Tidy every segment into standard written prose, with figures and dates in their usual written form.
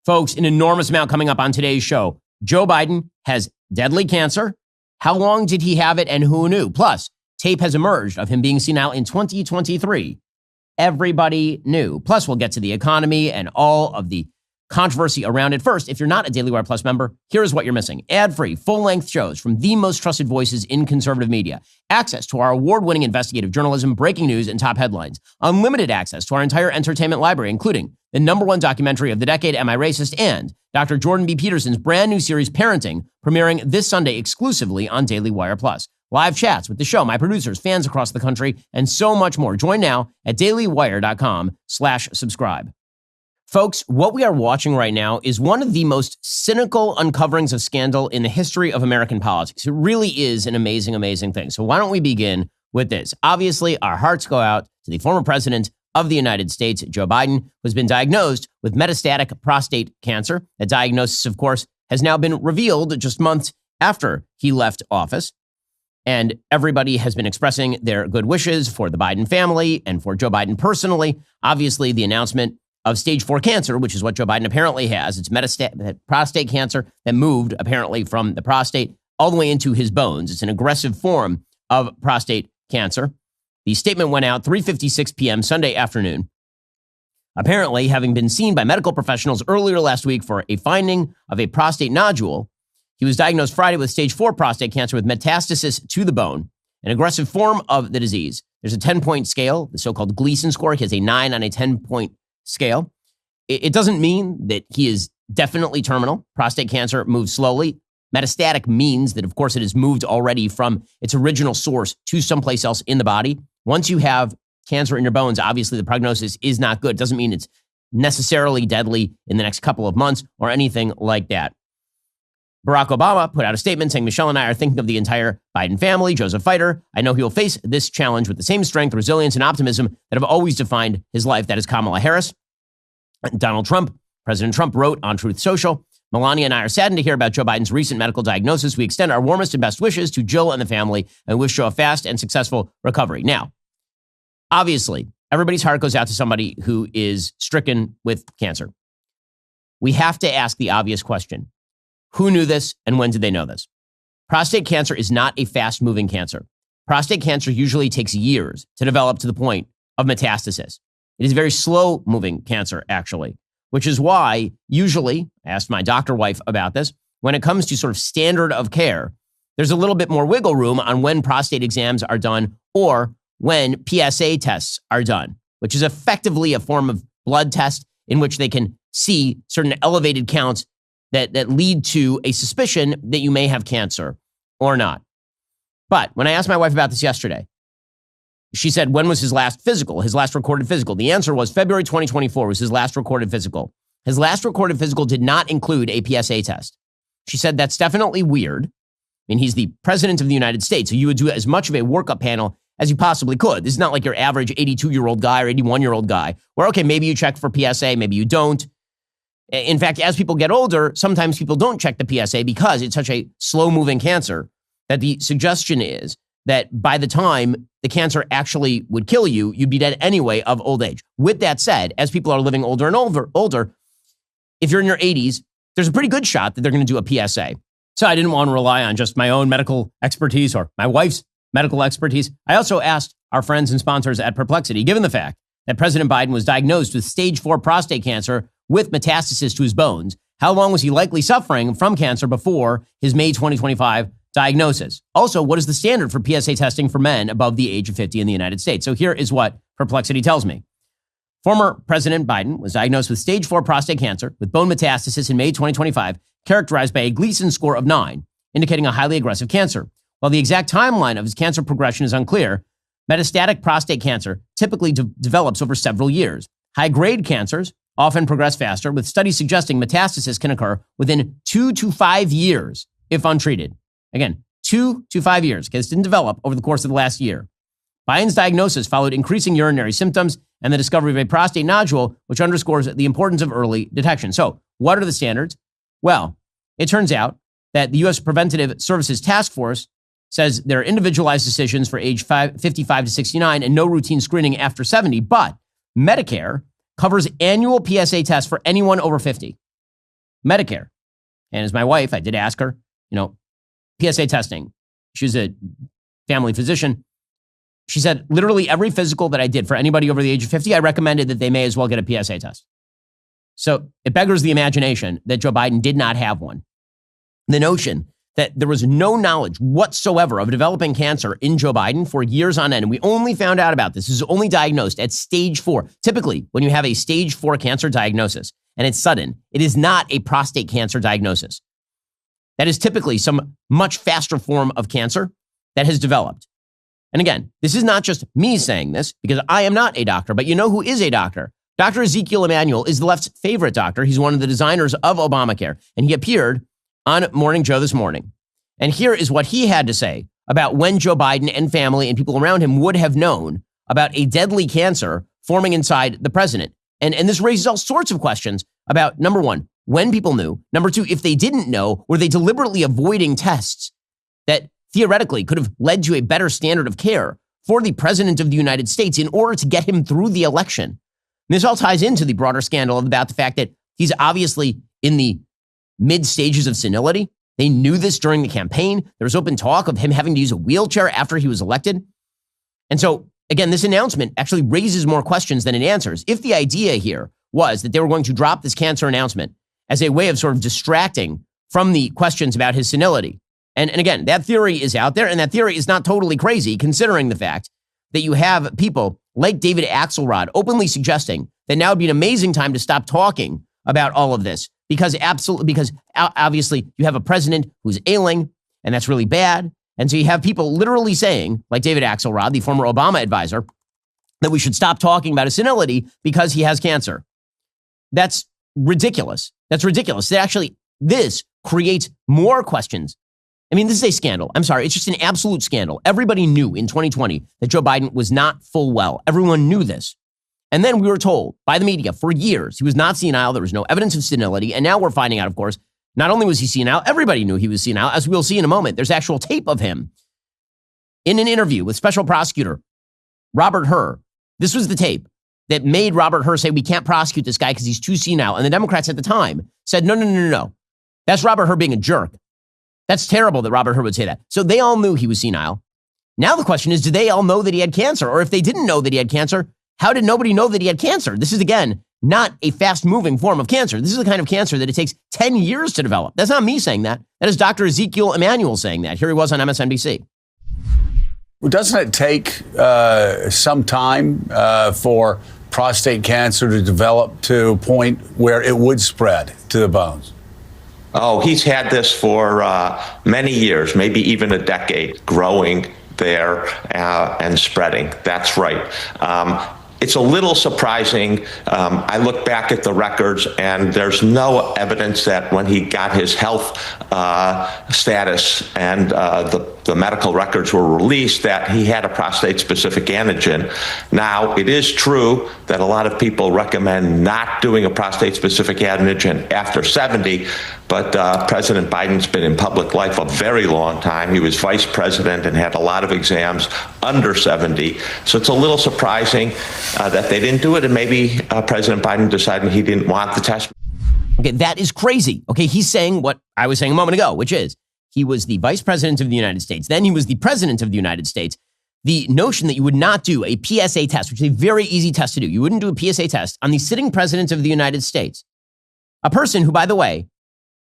Folks, an enormous amount coming up on today's show. Joe Biden has deadly cancer. How long did he have it and who knew? Plus, tape has emerged of him being senile in 2023. Everybody knew. Plus, we'll get to the economy and all of the controversy around it. First, if you're not a Daily Wire Plus member, here's what you're missing. Ad-free, full-length shows from the most trusted voices in conservative media. Access to our award-winning investigative journalism, breaking news, and top headlines. Unlimited access to our entire entertainment library, including the #1 documentary of the decade, Am I Racist? And Dr. Jordan B. Peterson's brand new series, Parenting, premiering this Sunday exclusively on Daily Wire Plus. Live chats with the show, my producers, fans across the country, and so much more. Join now at dailywire.com/subscribe. Folks, what we are watching right now is one of the most cynical uncoverings of scandal in the history of American politics. It really is an amazing, amazing thing. So why don't we begin with this? Obviously, our hearts go out to the former president of the United States, Joe Biden, who's been diagnosed with metastatic prostate cancer. That diagnosis, of course, has now been revealed just months after he left office. And everybody has been expressing their good wishes for the Biden family and for Joe Biden personally. Obviously, the announcement of stage 4 cancer, which is what Joe Biden apparently has. It's metastatic prostate cancer that moved apparently from the prostate all the way into his bones. It's an aggressive form of prostate cancer. The statement went out 3:56 p.m. Sunday afternoon. Apparently, having been seen by medical professionals earlier last week for a finding of a prostate nodule, he was diagnosed Friday with stage 4 prostate cancer with metastasis to the bone, an aggressive form of the disease. There's a 10-point scale, the so-called Gleason score. He has a 9 on a 10-point scale. It doesn't mean that he is definitely terminal. Prostate cancer moves slowly. Metastatic means that, of course, it has moved already from its original source to someplace else in the body. Once you have cancer in your bones, obviously the prognosis is not good. It doesn't mean it's necessarily deadly in the next couple of months or anything like that. Barack Obama put out a statement saying, Michelle and I are thinking of the entire Biden family. Joe's a fighter. I know he will face this challenge with the same strength, resilience, and optimism that have always defined his life. That is Kamala Harris. Donald Trump, President Trump wrote on Truth Social, Melania and I are saddened to hear about Joe Biden's recent medical diagnosis. We extend our warmest and best wishes to Jill and the family and wish Joe a fast and successful recovery. Now, obviously, everybody's heart goes out to somebody who is stricken with cancer. We have to ask the obvious question. Who knew this and when did they know this? Prostate cancer is not a fast-moving cancer. Prostate cancer usually takes years to develop to the point of metastasis. It is a very slow-moving cancer, actually, which is why usually, I asked my doctor wife about this, when it comes to sort of standard of care, there's a little bit more wiggle room on when prostate exams are done or when PSA tests are done, which is effectively a form of blood test in which they can see certain elevated counts that lead to a suspicion that you may have cancer or not. But when I asked my wife about this yesterday, she said, when was his last physical, his last recorded physical? The answer was February 2024 was his last recorded physical. His last recorded physical did not include a PSA test. She said, that's definitely weird. I mean, he's the president of the United States, so you would do as much of a workup panel as you possibly could. This is not like your average 82-year-old guy or 81-year-old guy, where, okay, maybe you check for PSA, maybe you don't. In fact, as people get older, sometimes people don't check the PSA because it's such a slow-moving cancer that the suggestion is that by the time the cancer actually would kill you, you'd be dead anyway of old age. With that said, as people are living older and older, if you're in your 80s, there's a pretty good shot that they're going to do a PSA. So I didn't want to rely on just my own medical expertise or my wife's medical expertise. I also asked our friends and sponsors at Perplexity, given the fact that President Biden was diagnosed with stage 4 prostate cancer with metastasis to his bones, how long was he likely suffering from cancer before his May 2025 diagnosis? Also, what is the standard for PSA testing for men above the age of 50 in the United States? So here is what Perplexity tells me. Former President Biden was diagnosed with stage 4 prostate cancer with bone metastasis in May 2025, characterized by a Gleason score of 9, indicating a highly aggressive cancer. While the exact timeline of his cancer progression is unclear, metastatic prostate cancer typically develops over several years. High-grade cancers often progress faster, with studies suggesting metastasis can occur within 2 to 5 years if untreated. Again, 2 to 5 years, because it didn't develop over the course of the last year. Biden's diagnosis followed increasing urinary symptoms and the discovery of a prostate nodule, which underscores the importance of early detection. So what are the standards? Well, it turns out that the U.S. Preventive Services Task Force says there are individualized decisions for age 55 to 69 and no routine screening after 70, but Medicare covers annual PSA tests for anyone over 50. Medicare. And as my wife, I did ask her, PSA testing. She's a family physician. She said, literally every physical that I did for anybody over the age of 50, I recommended that they may as well get a PSA test. So it beggars the imagination that Joe Biden did not have one. The notion that there was no knowledge whatsoever of developing cancer in Joe Biden for years on end. And we only found out about this. This is only diagnosed at stage 4. Typically, when you have a stage 4 cancer diagnosis and it's sudden, it is not a prostate cancer diagnosis. That is typically some much faster form of cancer that has developed. And again, this is not just me saying this because I am not a doctor, but you know who is a doctor? Dr. Ezekiel Emanuel is the left's favorite doctor. He's one of the designers of Obamacare, and he appeared on Morning Joe this morning. And here is what he had to say about when Joe Biden and family and people around him would have known about a deadly cancer forming inside the president. And this raises all sorts of questions about, number one, when people knew. Number two, if they didn't know, were they deliberately avoiding tests that theoretically could have led to a better standard of care for the president of the United States in order to get him through the election? And this all ties into the broader scandal about the fact that he's obviously in the mid stages of senility. They knew this during the campaign. There was open talk of him having to use a wheelchair after he was elected. And so, again, this announcement actually raises more questions than it answers. If the idea here was that they were going to drop this cancer announcement as a way of sort of distracting from the questions about his senility. And again, that theory is out there, and that theory is not totally crazy, considering the fact that you have people like David Axelrod openly suggesting that now would be an amazing time to stop talking about all of this because obviously you have a president who's ailing, and that's really bad. And so you have people literally saying, like David Axelrod, the former Obama advisor, that we should stop talking about his senility because he has cancer. That's ridiculous. That's ridiculous. This creates more questions. I mean, this is a scandal. I'm sorry. It's just an absolute scandal. Everybody knew in 2020 that Joe Biden was not full well. Everyone knew this. And then we were told by the media for years he was not senile. There was no evidence of senility. And now we're finding out, of course, not only was he senile, everybody knew he was senile, as we'll see in a moment. There's actual tape of him in an interview with special prosecutor Robert Hur. This was the tape that made Robert Hur say, we can't prosecute this guy because he's too senile. And the Democrats at the time said, no. That's Robert Hur being a jerk. That's terrible that Robert Hur would say that. So they all knew he was senile. Now the question is, did they all know that he had cancer? Or if they didn't know that he had cancer, how did nobody know that he had cancer? This is, again, not a fast-moving form of cancer. This is the kind of cancer that it takes 10 years to develop. That's not me saying that. That is Dr. Ezekiel Emanuel saying that. Here he was on MSNBC. Well, doesn't it take some time for prostate cancer to develop to a point where it would spread to the bones? Oh, he's had this for many years, maybe even a decade, growing there and spreading. That's right. It's a little surprising. I look back at the records, and there's no evidence that when he got his health status and the medical records were released that he had a prostate-specific antigen. Now, it is true that a lot of people recommend not doing a prostate-specific antigen after 70, but President Biden's been in public life a very long time. He was vice president and had a lot of exams under 70. So it's a little surprising that they didn't do it, and maybe President Biden decided he didn't want the test. Okay, that is crazy. Okay, he's saying what I was saying a moment ago, which is he was the vice president of the United States. Then he was the president of the United States. The notion that you would not do a PSA test, which is a very easy test to do. You wouldn't do a PSA test on the sitting president of the United States, a person who, by the way,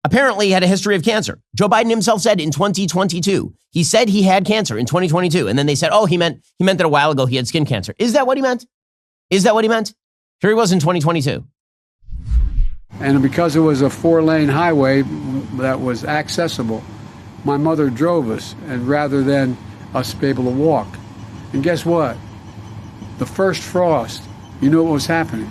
apparently had a history of cancer. Joe Biden himself said in 2022, he said he had cancer in 2022. And then they said, oh, he meant that a while ago he had skin cancer. Is that what he meant? Is that what he meant? Here he was in 2022. And because it was a 4-lane highway that was accessible, my mother drove us, and rather than us be able to walk. And guess what? The first frost, you know what was happening?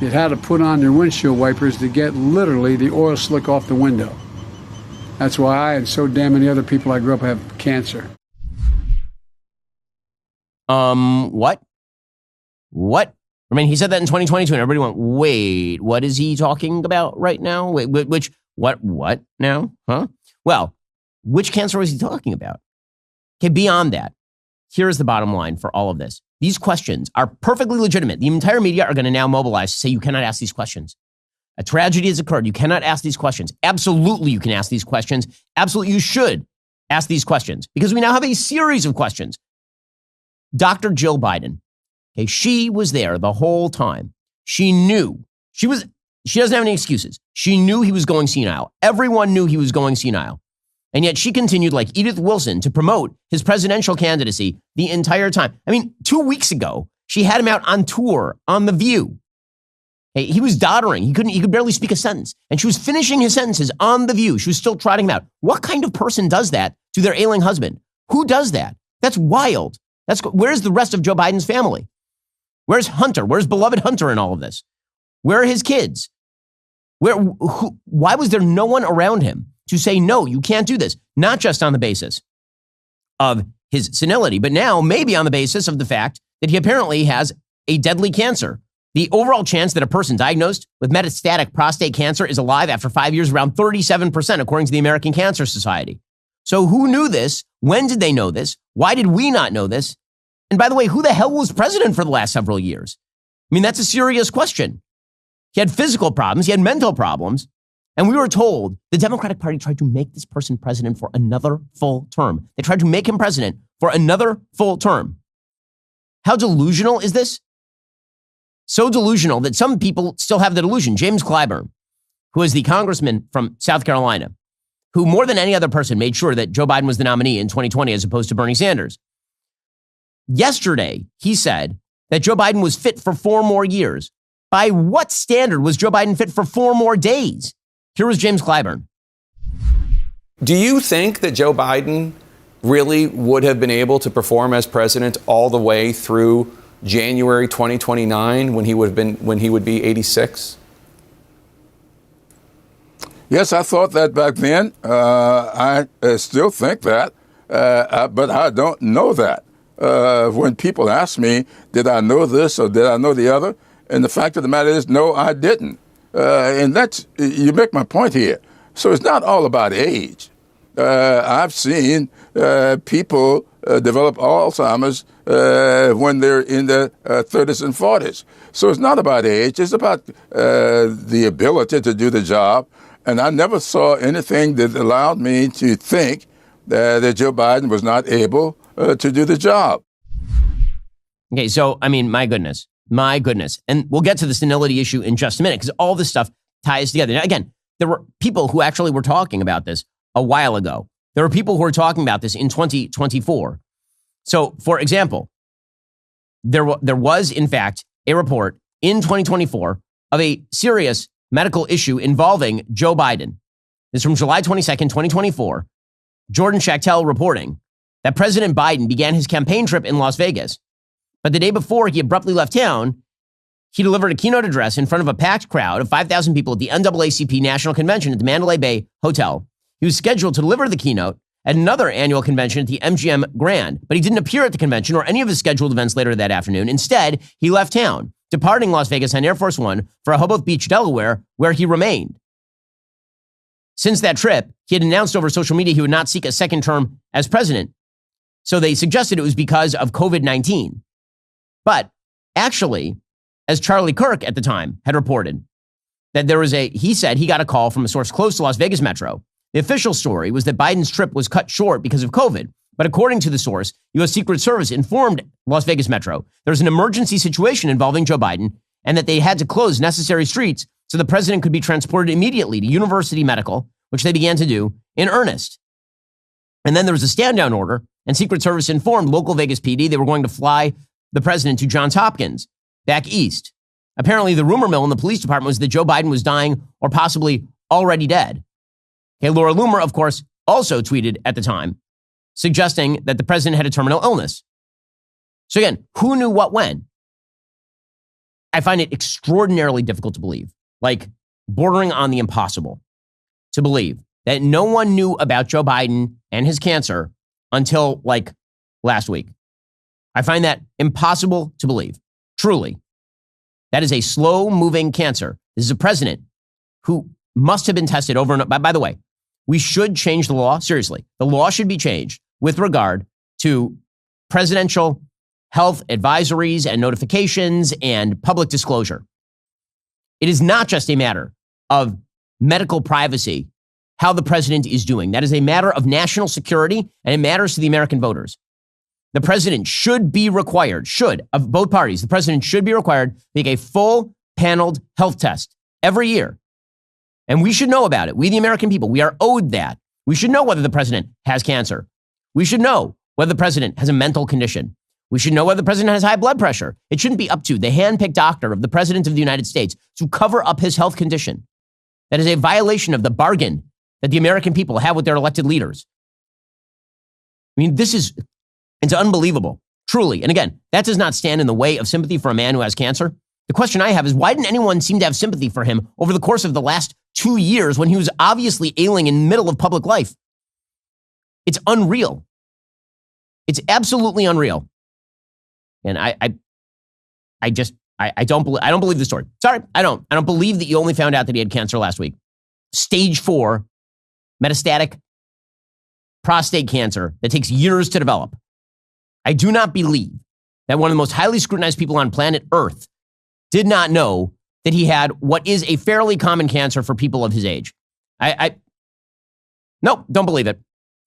You had to put on your windshield wipers to get literally the oil slick off the window. That's why I and so damn many other people I grew up have cancer. What? I mean, he said that in 2022 and everybody went, wait, what is he talking about right now? Wait, what now? Huh? Well, which cancer was he talking about? Okay, beyond that, here is the bottom line for all of this. These questions are perfectly legitimate. The entire media are going to now mobilize to say you cannot ask these questions. A tragedy has occurred. You cannot ask these questions. Absolutely, you can ask these questions. Absolutely, you should ask these questions because we now have a series of questions. Dr. Jill Biden, okay, she was there the whole time. She knew. She doesn't have any excuses. She knew he was going senile. Everyone knew he was going senile. And yet she continued, like Edith Wilson, to promote his presidential candidacy the entire time. I mean, 2 weeks ago, she had him out on tour on The View. Hey, he was doddering. He could barely speak a sentence. And she was finishing his sentences on The View. She was still trotting him out. What kind of person does that to their ailing husband? Who does that? That's wild. Where's the rest of Joe Biden's family? Where's Hunter? Where's beloved Hunter in all of this? Where are his kids? Why was there no one around him to say, no, you can't do this? Not just on the basis of his senility, but now maybe on the basis of the fact that he apparently has a deadly cancer. The overall chance that a person diagnosed with metastatic prostate cancer is alive after 5 years, around 37%, according to the American Cancer Society. So who knew this? When did they know this? Why did we not know this? And by the way, who the hell was president for the last several years? I mean, that's a serious question. He had physical problems. He had mental problems. And we were told the Democratic Party tried to make this person president for another full term. They tried to make him president for another full term. How delusional is this? So delusional that some people still have the delusion. James Clyburn, who is the congressman from South Carolina, who more than any other person made sure that Joe Biden was the nominee in 2020 as opposed to Bernie Sanders. Yesterday, he said that Joe Biden was fit for 4 more years. By what standard was Joe Biden fit for 4 more days? Here was James Clyburn. Do you think that Joe Biden really would have been able to perform as president all the way through January 2029 when he would be 86? Yes, I thought that back then. I still think that, but I don't know that. When people ask me, did I know this or did I know the other? And the fact of the matter is, no, I didn't. And you make my point here. So it's not all about age. I've seen people develop Alzheimer's when they're in their 30s and 40s. So it's not about age. It's about the ability to do the job. And I never saw anything that allowed me to think that Joe Biden was not able to do the job. Okay, so, I mean, my goodness. And we'll get to the senility issue in just a minute because all this stuff ties together. Now, again, there were people who actually were talking about this a while ago. There were people who were talking about this in 2024. So, for example, there was, in fact, a report in 2024 of a serious medical issue involving Joe Biden. This is from July 22nd, 2024. Jordan Schachtel reporting that President Biden began his campaign trip in Las Vegas. But the day before he abruptly left town, he delivered a keynote address in front of a packed crowd of 5,000 people at the NAACP National Convention at the Mandalay Bay Hotel. He was scheduled to deliver the keynote at another annual convention at the MGM Grand, but he didn't appear at the convention or any of his scheduled events later that afternoon. Instead, he left town, departing Las Vegas on Air Force One for Rehoboth Beach, Delaware, where he remained. Since that trip, he had announced over social media he would not seek a second term as president. So they suggested it was because of COVID-19. But actually, as Charlie Kirk at the time had reported, that he said he got a call from a source close to Las Vegas Metro. The official story was that Biden's trip was cut short because of COVID. But according to the source, U.S. Secret Service informed Las Vegas Metro there was an emergency situation involving Joe Biden and that they had to close necessary streets so the president could be transported immediately to University Medical, which they began to do in earnest. And then there was a stand-down order, and Secret Service informed local Vegas PD they were going to fly the president to Johns Hopkins, back east. Apparently, the rumor mill in the police department was that Joe Biden was dying or possibly already dead. Okay, Laura Loomer, of course, also tweeted at the time, suggesting that the president had a terminal illness. So again, who knew what when? I find it extraordinarily difficult to believe, like bordering on the impossible, to believe that no one knew about Joe Biden and his cancer until like last week. I find that impossible to believe. Truly. That is a slow-moving cancer. This is a president who must have been tested over and over. By the way, we should change the law. Seriously, the law should be changed with regard to presidential health advisories and notifications and public disclosure. It is not just a matter of medical privacy how the president is doing. That is a matter of national security, and it matters to the American voters. The president should be required, of both parties, the president should be required to make a full paneled health test every year. And we should know about it. We, the American people, we are owed that. We should know whether the president has cancer. We should know whether the president has a mental condition. We should know whether the president has high blood pressure. It shouldn't be up to the hand-picked doctor of the president of the United States to cover up his health condition. That is a violation of the bargain that the American people have with their elected leaders. I mean, it's unbelievable, truly. And again, that does not stand in the way of sympathy for a man who has cancer. The question I have is, why didn't anyone seem to have sympathy for him over the course of the last 2 years when he was obviously ailing in the middle of public life? It's unreal. It's absolutely unreal. And I don't believe the story. Sorry, I don't believe that you only found out that he had cancer last week. Stage 4 metastatic prostate cancer that takes years to develop. I do not believe that one of the most highly scrutinized people on planet Earth did not know that he had what is a fairly common cancer for people of his age. Nope, don't believe it.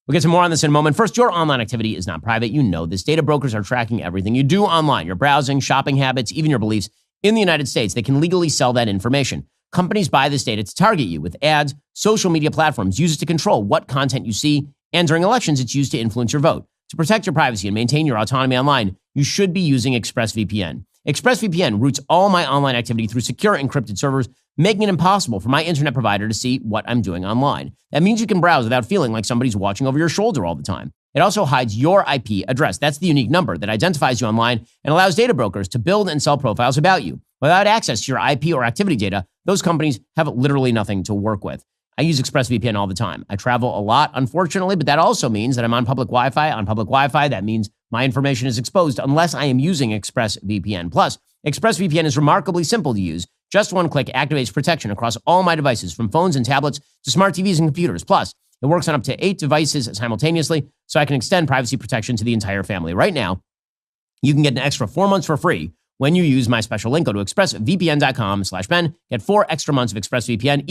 We'll get some more on this in a moment. First, your online activity is not private. You know this. Data brokers are tracking everything you do online, your browsing, shopping habits, even your beliefs. In the United States, they can legally sell that information. Companies buy this data to target you with ads. Social media platforms use it to control what content you see. And during elections, it's used to influence your vote. To protect your privacy and maintain your autonomy online, you should be using ExpressVPN. ExpressVPN routes all my online activity through secure encrypted servers, making it impossible for my internet provider to see what I'm doing online. That means you can browse without feeling like somebody's watching over your shoulder all the time. It also hides your IP address. That's the unique number that identifies you online and allows data brokers to build and sell profiles about you. Without access to your IP or activity data, those companies have literally nothing to work with. I use ExpressVPN all the time. I travel a lot, unfortunately, but that also means that I'm on public Wi-Fi. On public Wi-Fi, that means my information is exposed unless I am using ExpressVPN. Plus, ExpressVPN is remarkably simple to use. Just one click activates protection across all my devices, from phones and tablets to smart TVs and computers. Plus, it works on up to 8 devices simultaneously, so I can extend privacy protection to the entire family. Right now, you can get an extra 4 months for free when you use my special link. Go to expressvpn.com/Ben. Get 4 extra months of ExpressVPN,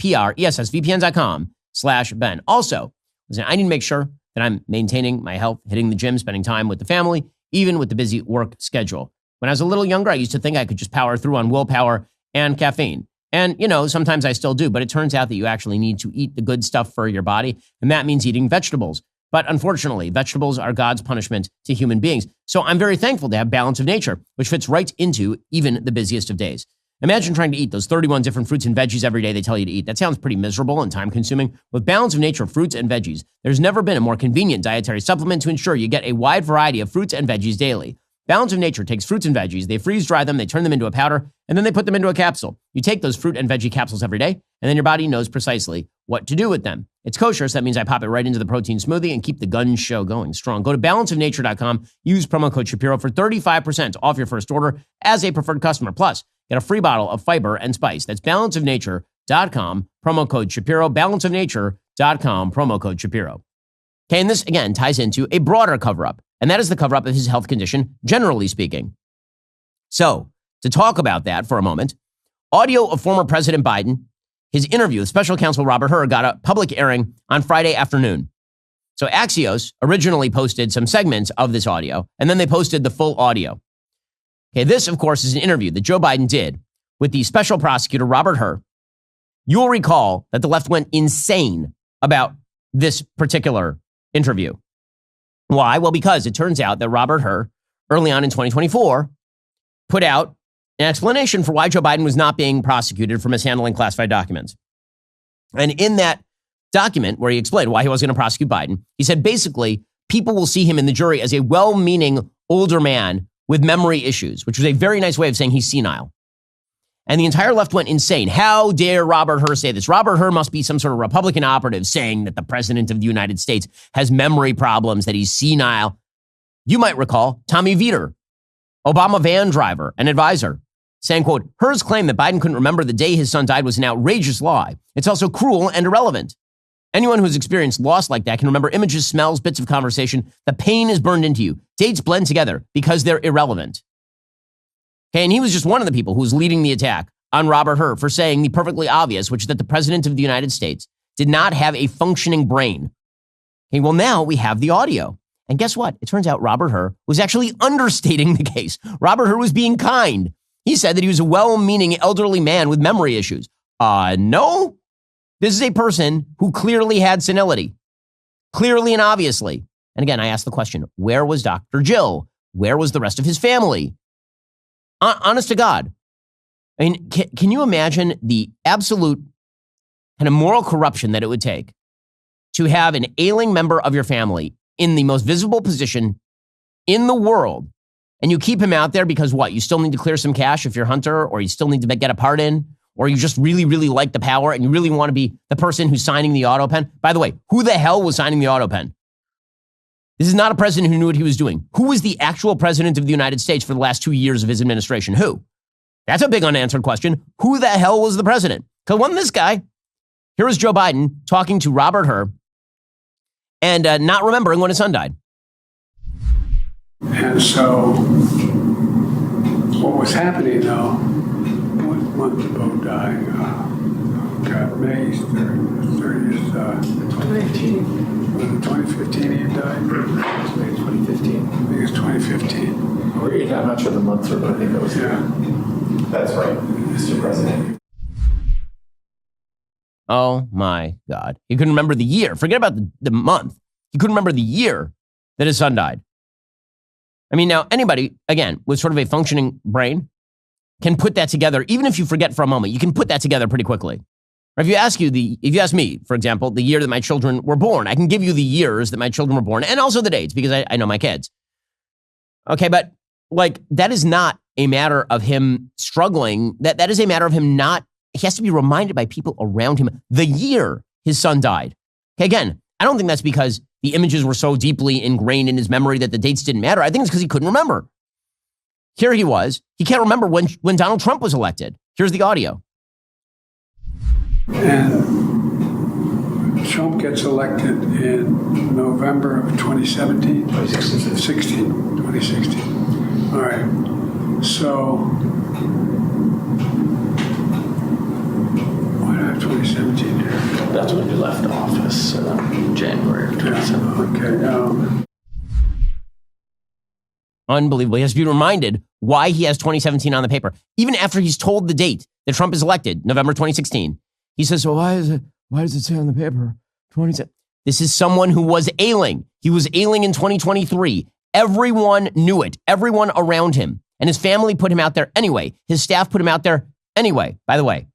expressvpn.com/Ben. Also, listen, I need to make sure that I'm maintaining my health, hitting the gym, spending time with the family, even with the busy work schedule. When I was a little younger, I used to think I could just power through on willpower and caffeine. And, sometimes I still do, but it turns out that you actually need to eat the good stuff for your body, and that means eating vegetables. But unfortunately, vegetables are God's punishment to human beings. So I'm very thankful to have Balance of Nature, which fits right into even the busiest of days. Imagine trying to eat those 31 different fruits and veggies every day they tell you to eat. That sounds pretty miserable and time-consuming. With Balance of Nature fruits and veggies, there's never been a more convenient dietary supplement to ensure you get a wide variety of fruits and veggies daily. Balance of Nature takes fruits and veggies, they freeze-dry them, they turn them into a powder, and then they put them into a capsule. You take those fruit and veggie capsules every day, and then your body knows precisely what to do with them. It's kosher, so that means I pop it right into the protein smoothie and keep the gun show going strong. Go to balanceofnature.com, use promo code Shapiro for 35% off your first order as a preferred customer. Plus, get a free bottle of fiber and spice. That's balanceofnature.com, promo code Shapiro, balanceofnature.com, promo code Shapiro. Okay, and this, again, ties into a broader cover-up, and that is the cover-up of his health condition, generally speaking. So, to talk about that for a moment, audio of former President Biden, his interview with special counsel Robert Hur got a public airing on Friday afternoon. So Axios originally posted some segments of this audio, and then they posted the full audio. Okay, this, of course, is an interview that Joe Biden did with the special prosecutor, Robert Hur. You'll recall that the left went insane about this particular interview. Why? Well, because it turns out that Robert Hur, early on in 2024, put out an explanation for why Joe Biden was not being prosecuted for mishandling classified documents. And in that document where he explained why he wasn't going to prosecute Biden, he said basically people will see him in the jury as a well-meaning older man with memory issues, which was a very nice way of saying he's senile. And the entire left went insane. How dare Robert Hur say this? Robert Hur must be some sort of Republican operative saying that the president of the United States has memory problems, that he's senile. You might recall Tommy Vietor, Obama van driver and advisor, saying, quote, Hur's claim that Biden couldn't remember the day his son died was an outrageous lie. It's also cruel and irrelevant. Anyone who's experienced loss like that can remember images, smells, bits of conversation. The pain is burned into you. Dates blend together because they're irrelevant. Okay, and he was just one of the people who was leading the attack on Robert Hur for saying the perfectly obvious, which is that the president of the United States did not have a functioning brain. Okay, well, now we have the audio. And guess what? It turns out Robert Hur was actually understating the case. Robert Hur was being kind. He said that he was a well-meaning elderly man with memory issues. No. This is a person who clearly had senility. Clearly and obviously. And again, I asked the question, where was Dr. Jill? Where was the rest of his family? Honest to God. I mean, can you imagine the absolute kind of moral corruption that it would take to have an ailing member of your family in the most visible position in the world, and you keep him out there because what? You still need to clear some cash if you're Hunter, or you still need to get a part in, or you just really, really like the power and you really want to be the person who's signing the auto pen. By the way, who the hell was signing the auto pen? This is not a president who knew what he was doing. Who was the actual president of the United States for the last 2 years of his administration? Who? That's a big unanswered question. Who the hell was the president? Because it wasn't this guy. Here was Joe Biden talking to Robert Hur and not remembering when his son died. And so what was happening, though, when Bo died, May 30th, 2018. Was it 2015 he died? Maybe 2015. I think it's 2015. I'm not sure the months, but I think that was. Yeah. That's right, Mr. President. Oh my God. He couldn't remember the year. Forget about the month. He couldn't remember the year that his son died. I mean, now anybody, again, with sort of a functioning brain can put that together. Even if you forget for a moment, you can put that together pretty quickly. Or if you ask me, for example, the year that my children were born, I can give you the years that my children were born and also the dates because I know my kids. Okay, but like that is not a matter of him struggling. That is a matter of him not, he has to be reminded by people around him the year his son died. Okay, again, I don't think that's because the images were so deeply ingrained in his memory that the dates didn't matter. I think it's because he couldn't remember. Here he was. He can't remember when Donald Trump was elected. Here's the audio. And Trump gets elected in November of 2017? 2016. All right. So, why do I have 2017 here? That's when you left office, January of 2017. Okay. Unbelievable. He has to be reminded why he has 2017 on the paper. Even after he's told the date that Trump is elected, November 2016. He says, so why does it say on the paper 2017? This is someone who was ailing. He was ailing in 2023. Everyone knew it. Everyone around him. And his family put him out there anyway. His staff put him out there anyway. By the way,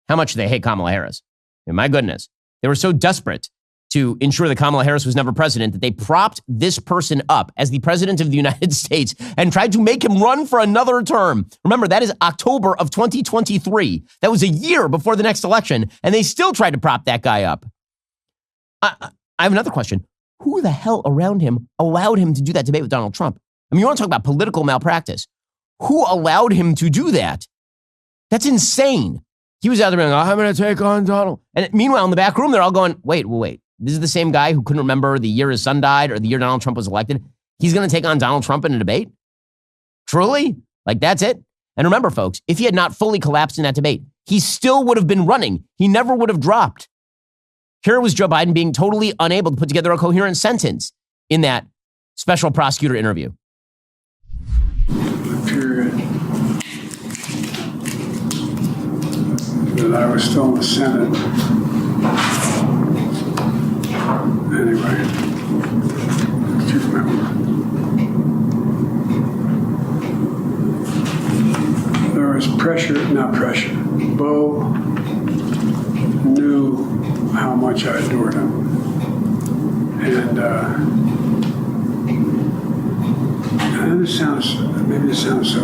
how much do they hate Kamala Harris? And my goodness. They were so desperate to ensure that Kamala Harris was never president that they propped this person up as the president of the United States and tried to make him run for another term. Remember, that is October of 2023. That was a year before the next election, and they still tried to prop that guy up. I have another question. Who the hell around him allowed him to do that debate with Donald Trump? I mean, you want to talk about political malpractice. Who allowed him to do that? That's insane. He was out there going, I'm going to take on Donald. And meanwhile, in the back room, they're all going, wait. This is the same guy who couldn't remember the year his son died or the year Donald Trump was elected. He's going to take on Donald Trump in a debate? Truly? Like, that's it? And remember, folks, if he had not fully collapsed in that debate, he still would have been running. He never would have dropped. Here was Joe Biden being totally unable to put together a coherent sentence in that special prosecutor interview. The period that I was still in the Senate. Anyway, if you remember, there was not pressure. Bo knew how much I adored him. And maybe this sounds so,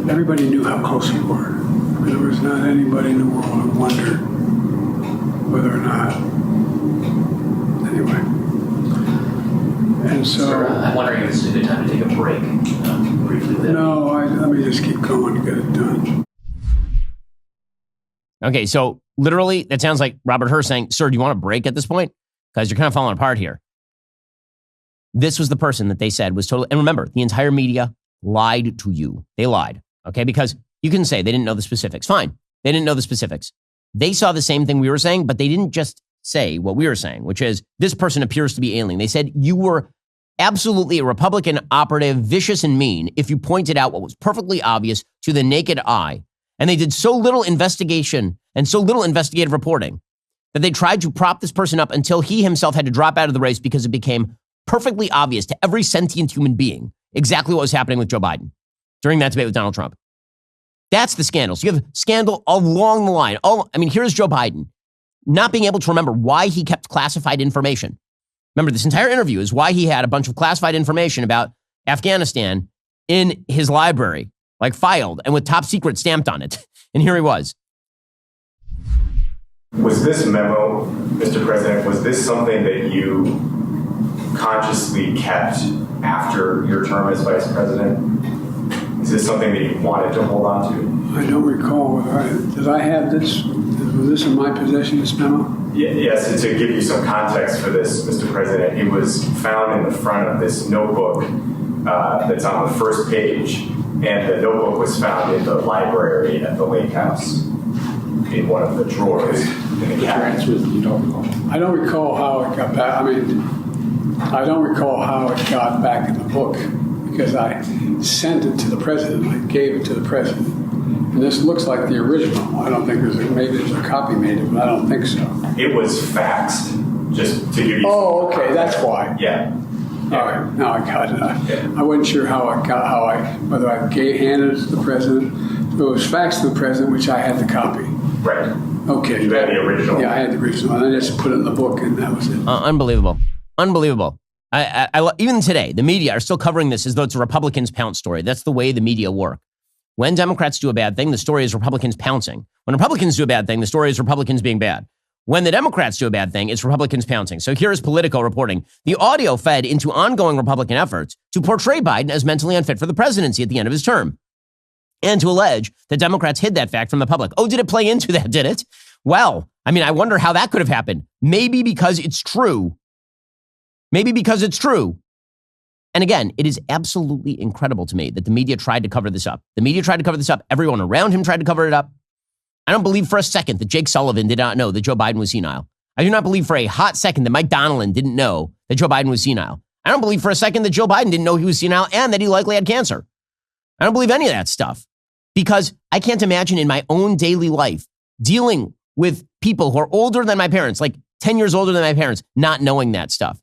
everybody knew how close we were. There was not anybody in the world who wondered whether or not. Anyway. And so. I'm wondering if this is a good time to take a break. Briefly. No, let me just keep going to get it done. Okay, so literally, that sounds like Robert Hur saying, sir, do you want a break at this point? Because you're kind of falling apart here. This was the person that they said was totally, and remember, the entire media lied to you. They lied, okay? Because You can say they didn't know the specifics. Fine. They didn't know the specifics. They saw the same thing we were saying, but they didn't just say what we were saying, which is this person appears to be alien. They said you were absolutely a Republican operative, vicious and mean, if you pointed out what was perfectly obvious to the naked eye. And they did so little investigation and so little investigative reporting that they tried to prop this person up until he himself had to drop out of the race because it became perfectly obvious to every sentient human being exactly what was happening with Joe Biden during that debate with Donald Trump. That's the scandal. So you have scandal along the line. Here's Joe Biden not being able to remember why he kept classified information. Remember, this entire interview is why he had a bunch of classified information about Afghanistan in his library, like filed and with top secret stamped on it. And here he was. Was this memo, Mr. President, was this something that you consciously kept after your term as vice president? Is this something that you wanted to hold on to? I don't recall. Did I have this? Was this in my possession, this memo? Yes, and to give you some context for this, Mr. President, it was found in the front of this notebook that's on the first page, and the notebook was found in the library at the Lake House in one of the drawers in the cabinet. You don't recall? I don't recall how it got back. I don't recall how it got back in the book because I sent it to the president. I gave it to the president. And this looks like the original. I don't think maybe there's a copy made of it, but I don't think so. It was faxed, just to give you Oh, okay, that's why. Yeah. All right, now I got it. I wasn't sure whether I handed it to the president. It was faxed to the president, which I had the copy. Right. Okay. You had the original. Yeah, I had the original. And I just put it in the book, and that was it. Unbelievable. Even today, the media are still covering this as though it's a Republicans pounce story. That's the way the media work. When Democrats do a bad thing, the story is Republicans pouncing. When Republicans do a bad thing, the story is Republicans being bad. When the Democrats do a bad thing, it's Republicans pouncing. So here is Politico reporting. The audio fed into ongoing Republican efforts to portray Biden as mentally unfit for the presidency at the end of his term, and to allege that Democrats hid that fact from the public. Oh, did it play into that, did it? Well, I wonder how that could have happened. Maybe because it's true. And again, it is absolutely incredible to me that the media tried to cover this up. Everyone around him tried to cover it up. I don't believe for a second that Jake Sullivan did not know that Joe Biden was senile. I do not believe for a hot second that Mike Donnellan didn't know that Joe Biden was senile. I don't believe for a second that Joe Biden didn't know he was senile and that he likely had cancer. I don't believe any of that stuff because I can't imagine in my own daily life dealing with people who are older than my parents, like 10 years older than my parents, not knowing that stuff.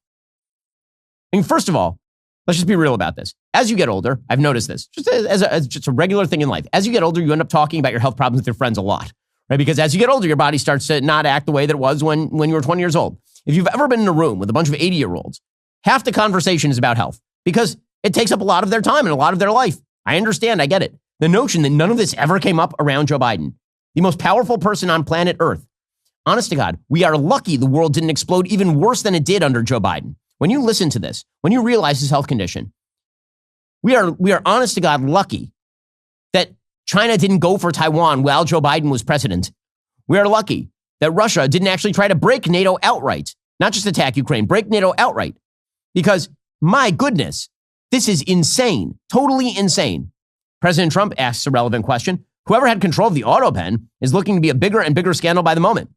First of all, let's just be real about this. As you get older, I've noticed this, just as just a regular thing in life. As you get older, you end up talking about your health problems with your friends a lot, right? Because as you get older, your body starts to not act the way that it was when you were 20 years old. If you've ever been in a room with a bunch of 80-year-olds, half the conversation is about health because it takes up a lot of their time and a lot of their life. I understand. I get it. The notion that none of this ever came up around Joe Biden, the most powerful person on planet Earth. Honest to God, we are lucky the world didn't explode even worse than it did under Joe Biden. When you listen to this, when you realize his health condition, we are honest to God lucky that China didn't go for Taiwan while Joe Biden was president. We are lucky that Russia didn't actually try to break NATO outright, not just attack Ukraine, break NATO outright. Because my goodness, this is insane, totally insane. President Trump asks a relevant question. Whoever had control of the auto pen is looking to be a bigger and bigger scandal by the moment.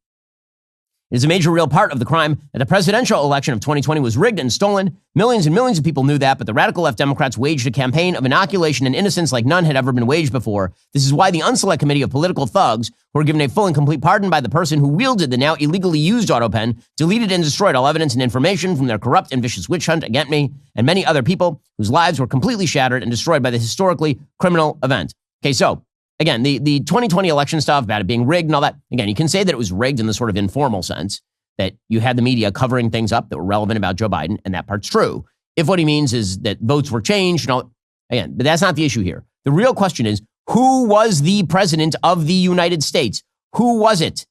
It is a major real part of the crime that the presidential election of 2020 was rigged and stolen. Millions and millions of people knew that, but the radical left Democrats waged a campaign of inoculation and innocence like none had ever been waged before. This is why the unselect committee of political thugs, who were given a full and complete pardon by the person who wielded the now illegally used auto pen, deleted and destroyed all evidence and information from their corrupt and vicious witch hunt against me and many other people whose lives were completely shattered and destroyed by the historically criminal event. Okay, so again, the 2020 election stuff about it being rigged and all that, again, you can say that it was rigged in the sort of informal sense, that you had the media covering things up that were relevant about Joe Biden, and that part's true. If what he means is that votes were changed and all, again, but that's not the issue here. The real question is, who was the president of the United States? Who was it?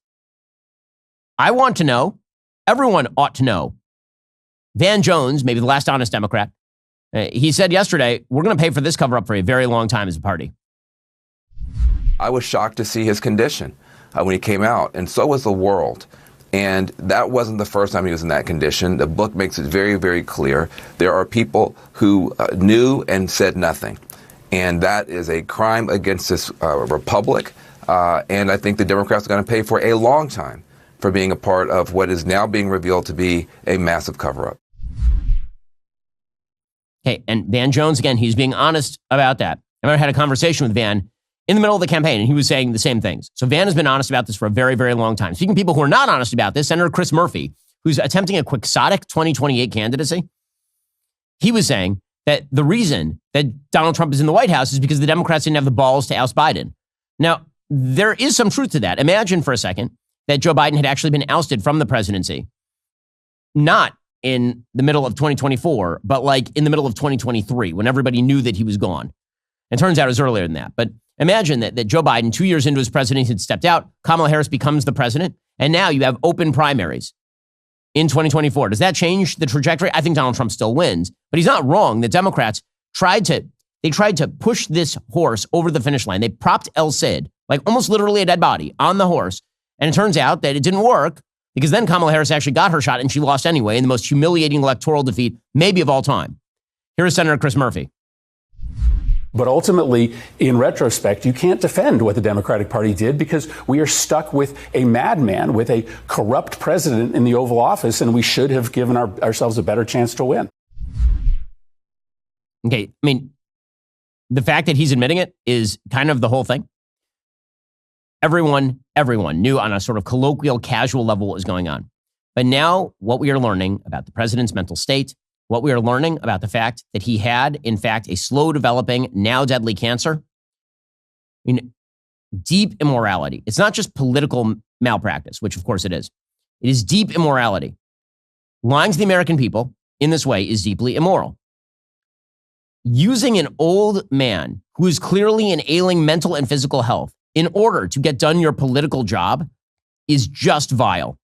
I want to know. Everyone ought to know. Van Jones, maybe the last honest Democrat, he said yesterday, we're going to pay for this cover-up for a very long time as a party. I was shocked to see his condition when he came out, and so was the world. And that wasn't the first time he was in that condition. The book makes it very, very clear. There are people who knew and said nothing. And that is a crime against this republic. And I think the Democrats are going to pay for a long time for being a part of what is now being revealed to be a massive cover-up. Okay, and Van Jones, again, he's being honest about that. I remember I had a conversation with Van in the middle of the campaign, and he was saying the same things. So Van has been honest about this for a very, very long time. Speaking of people who are not honest about this, Senator Chris Murphy, who's attempting a quixotic 2028 candidacy, he was saying that the reason that Donald Trump is in the White House is because the Democrats didn't have the balls to oust Biden. Now, there is some truth to that. Imagine for a second that Joe Biden had actually been ousted from the presidency, not in the middle of 2024, but like in the middle of 2023, when everybody knew that he was gone. It turns out it was earlier than that. But imagine that Joe Biden, 2 years into his presidency, had stepped out. Kamala Harris becomes the president. And now you have open primaries in 2024. Does that change the trajectory? I think Donald Trump still wins. But he's not wrong. The Democrats tried to push this horse over the finish line. They propped El Cid, like almost literally a dead body, on the horse. And it turns out that it didn't work, because then Kamala Harris actually got her shot and she lost anyway in the most humiliating electoral defeat maybe of all time. Here is Senator Chris Murphy. But ultimately, in retrospect, you can't defend what the Democratic Party did, because we are stuck with a madman, with a corrupt president in the Oval Office, and we should have given ourselves a better chance to win. Okay, I mean, the fact that he's admitting it is kind of the whole thing. Everyone knew on a sort of colloquial, casual level what was going on. But now what we are learning about the president's mental state, what we are learning about the fact that he had, in fact, a slow developing, now deadly cancer. I mean, deep immorality. It's not just political malpractice, which of course it is. It is deep immorality. Lying to the American people in this way is deeply immoral. Using an old man who is clearly in ailing mental and physical health in order to get done your political job is just vile.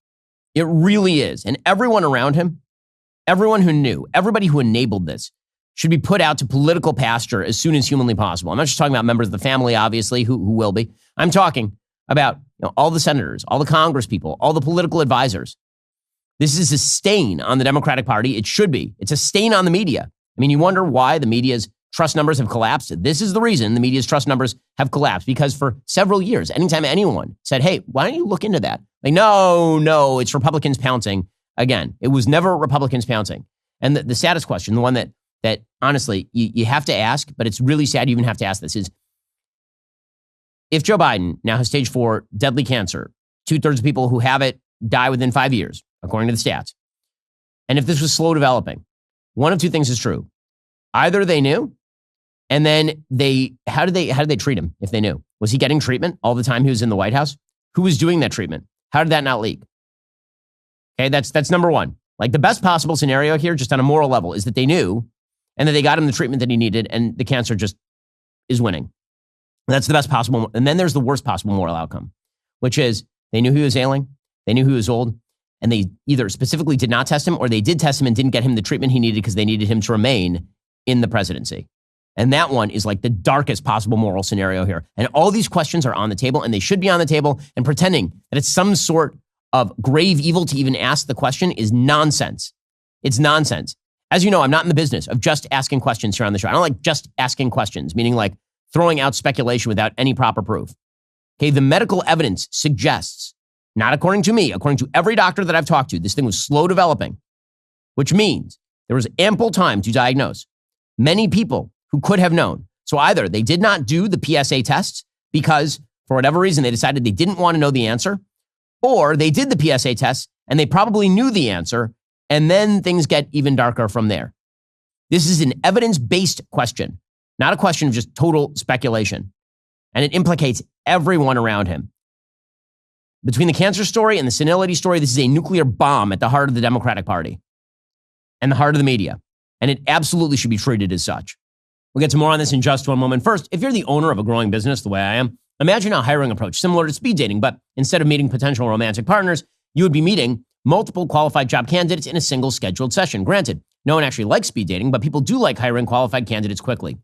It really is. And everyone around him, everyone who knew, everybody who enabled this should be put out to political pasture as soon as humanly possible. I'm not just talking about members of the family, obviously, who will be. I'm talking about all the senators, all the Congress people, all the political advisors. This is a stain on the Democratic Party. It should be. It's a stain on the media. I mean, you wonder why the media's trust numbers have collapsed. This is the reason the media's trust numbers have collapsed, because for several years, anytime anyone said, hey, why don't you look into that? Like, no, it's Republicans pouncing. Again, it was never Republicans pouncing. And the saddest question, the one that honestly you have to ask, but it's really sad you even have to ask this, is if Joe Biden now has stage 4 deadly cancer, 2/3 of people who have it die within 5 years, according to the stats. And if this was slow developing, one of two things is true. Either they knew, and then how did they treat him if they knew? Was he getting treatment all the time he was in the White House? Who was doing that treatment? How did that not leak? Okay, that's number one. Like, the best possible scenario here, just on a moral level, is that they knew and that they got him the treatment that he needed, and the cancer just is winning. That's the best possible. And then there's the worst possible moral outcome, which is they knew he was ailing, they knew he was old, and they either specifically did not test him, or they did test him and didn't get him the treatment he needed because they needed him to remain in the presidency. And that one is like the darkest possible moral scenario here. And all these questions are on the table, and they should be on the table, and pretending that it's some sort of grave evil to even ask the question is nonsense. It's nonsense. As you know, I'm not in the business of just asking questions here on the show. I don't like just asking questions, meaning like throwing out speculation without any proper proof. Okay, the medical evidence suggests, not according to me, according to every doctor that I've talked to, this thing was slow developing, which means there was ample time to diagnose many people who could have known. So either they did not do the PSA tests because for whatever reason they decided they didn't want to know the answer, or they did the PSA tests and they probably knew the answer, and then things get even darker from there. This is an evidence-based question, not a question of just total speculation. And it implicates everyone around him. Between the cancer story and the senility story, this is a nuclear bomb at the heart of the Democratic Party and the heart of the media. And it absolutely should be treated as such. We'll get to more on this in just one moment. First, if you're the owner of a growing business the way I am, imagine a hiring approach similar to speed dating, but instead of meeting potential romantic partners, you would be meeting multiple qualified job candidates in a single scheduled session. Granted, no one actually likes speed dating, but people do like hiring qualified candidates quickly.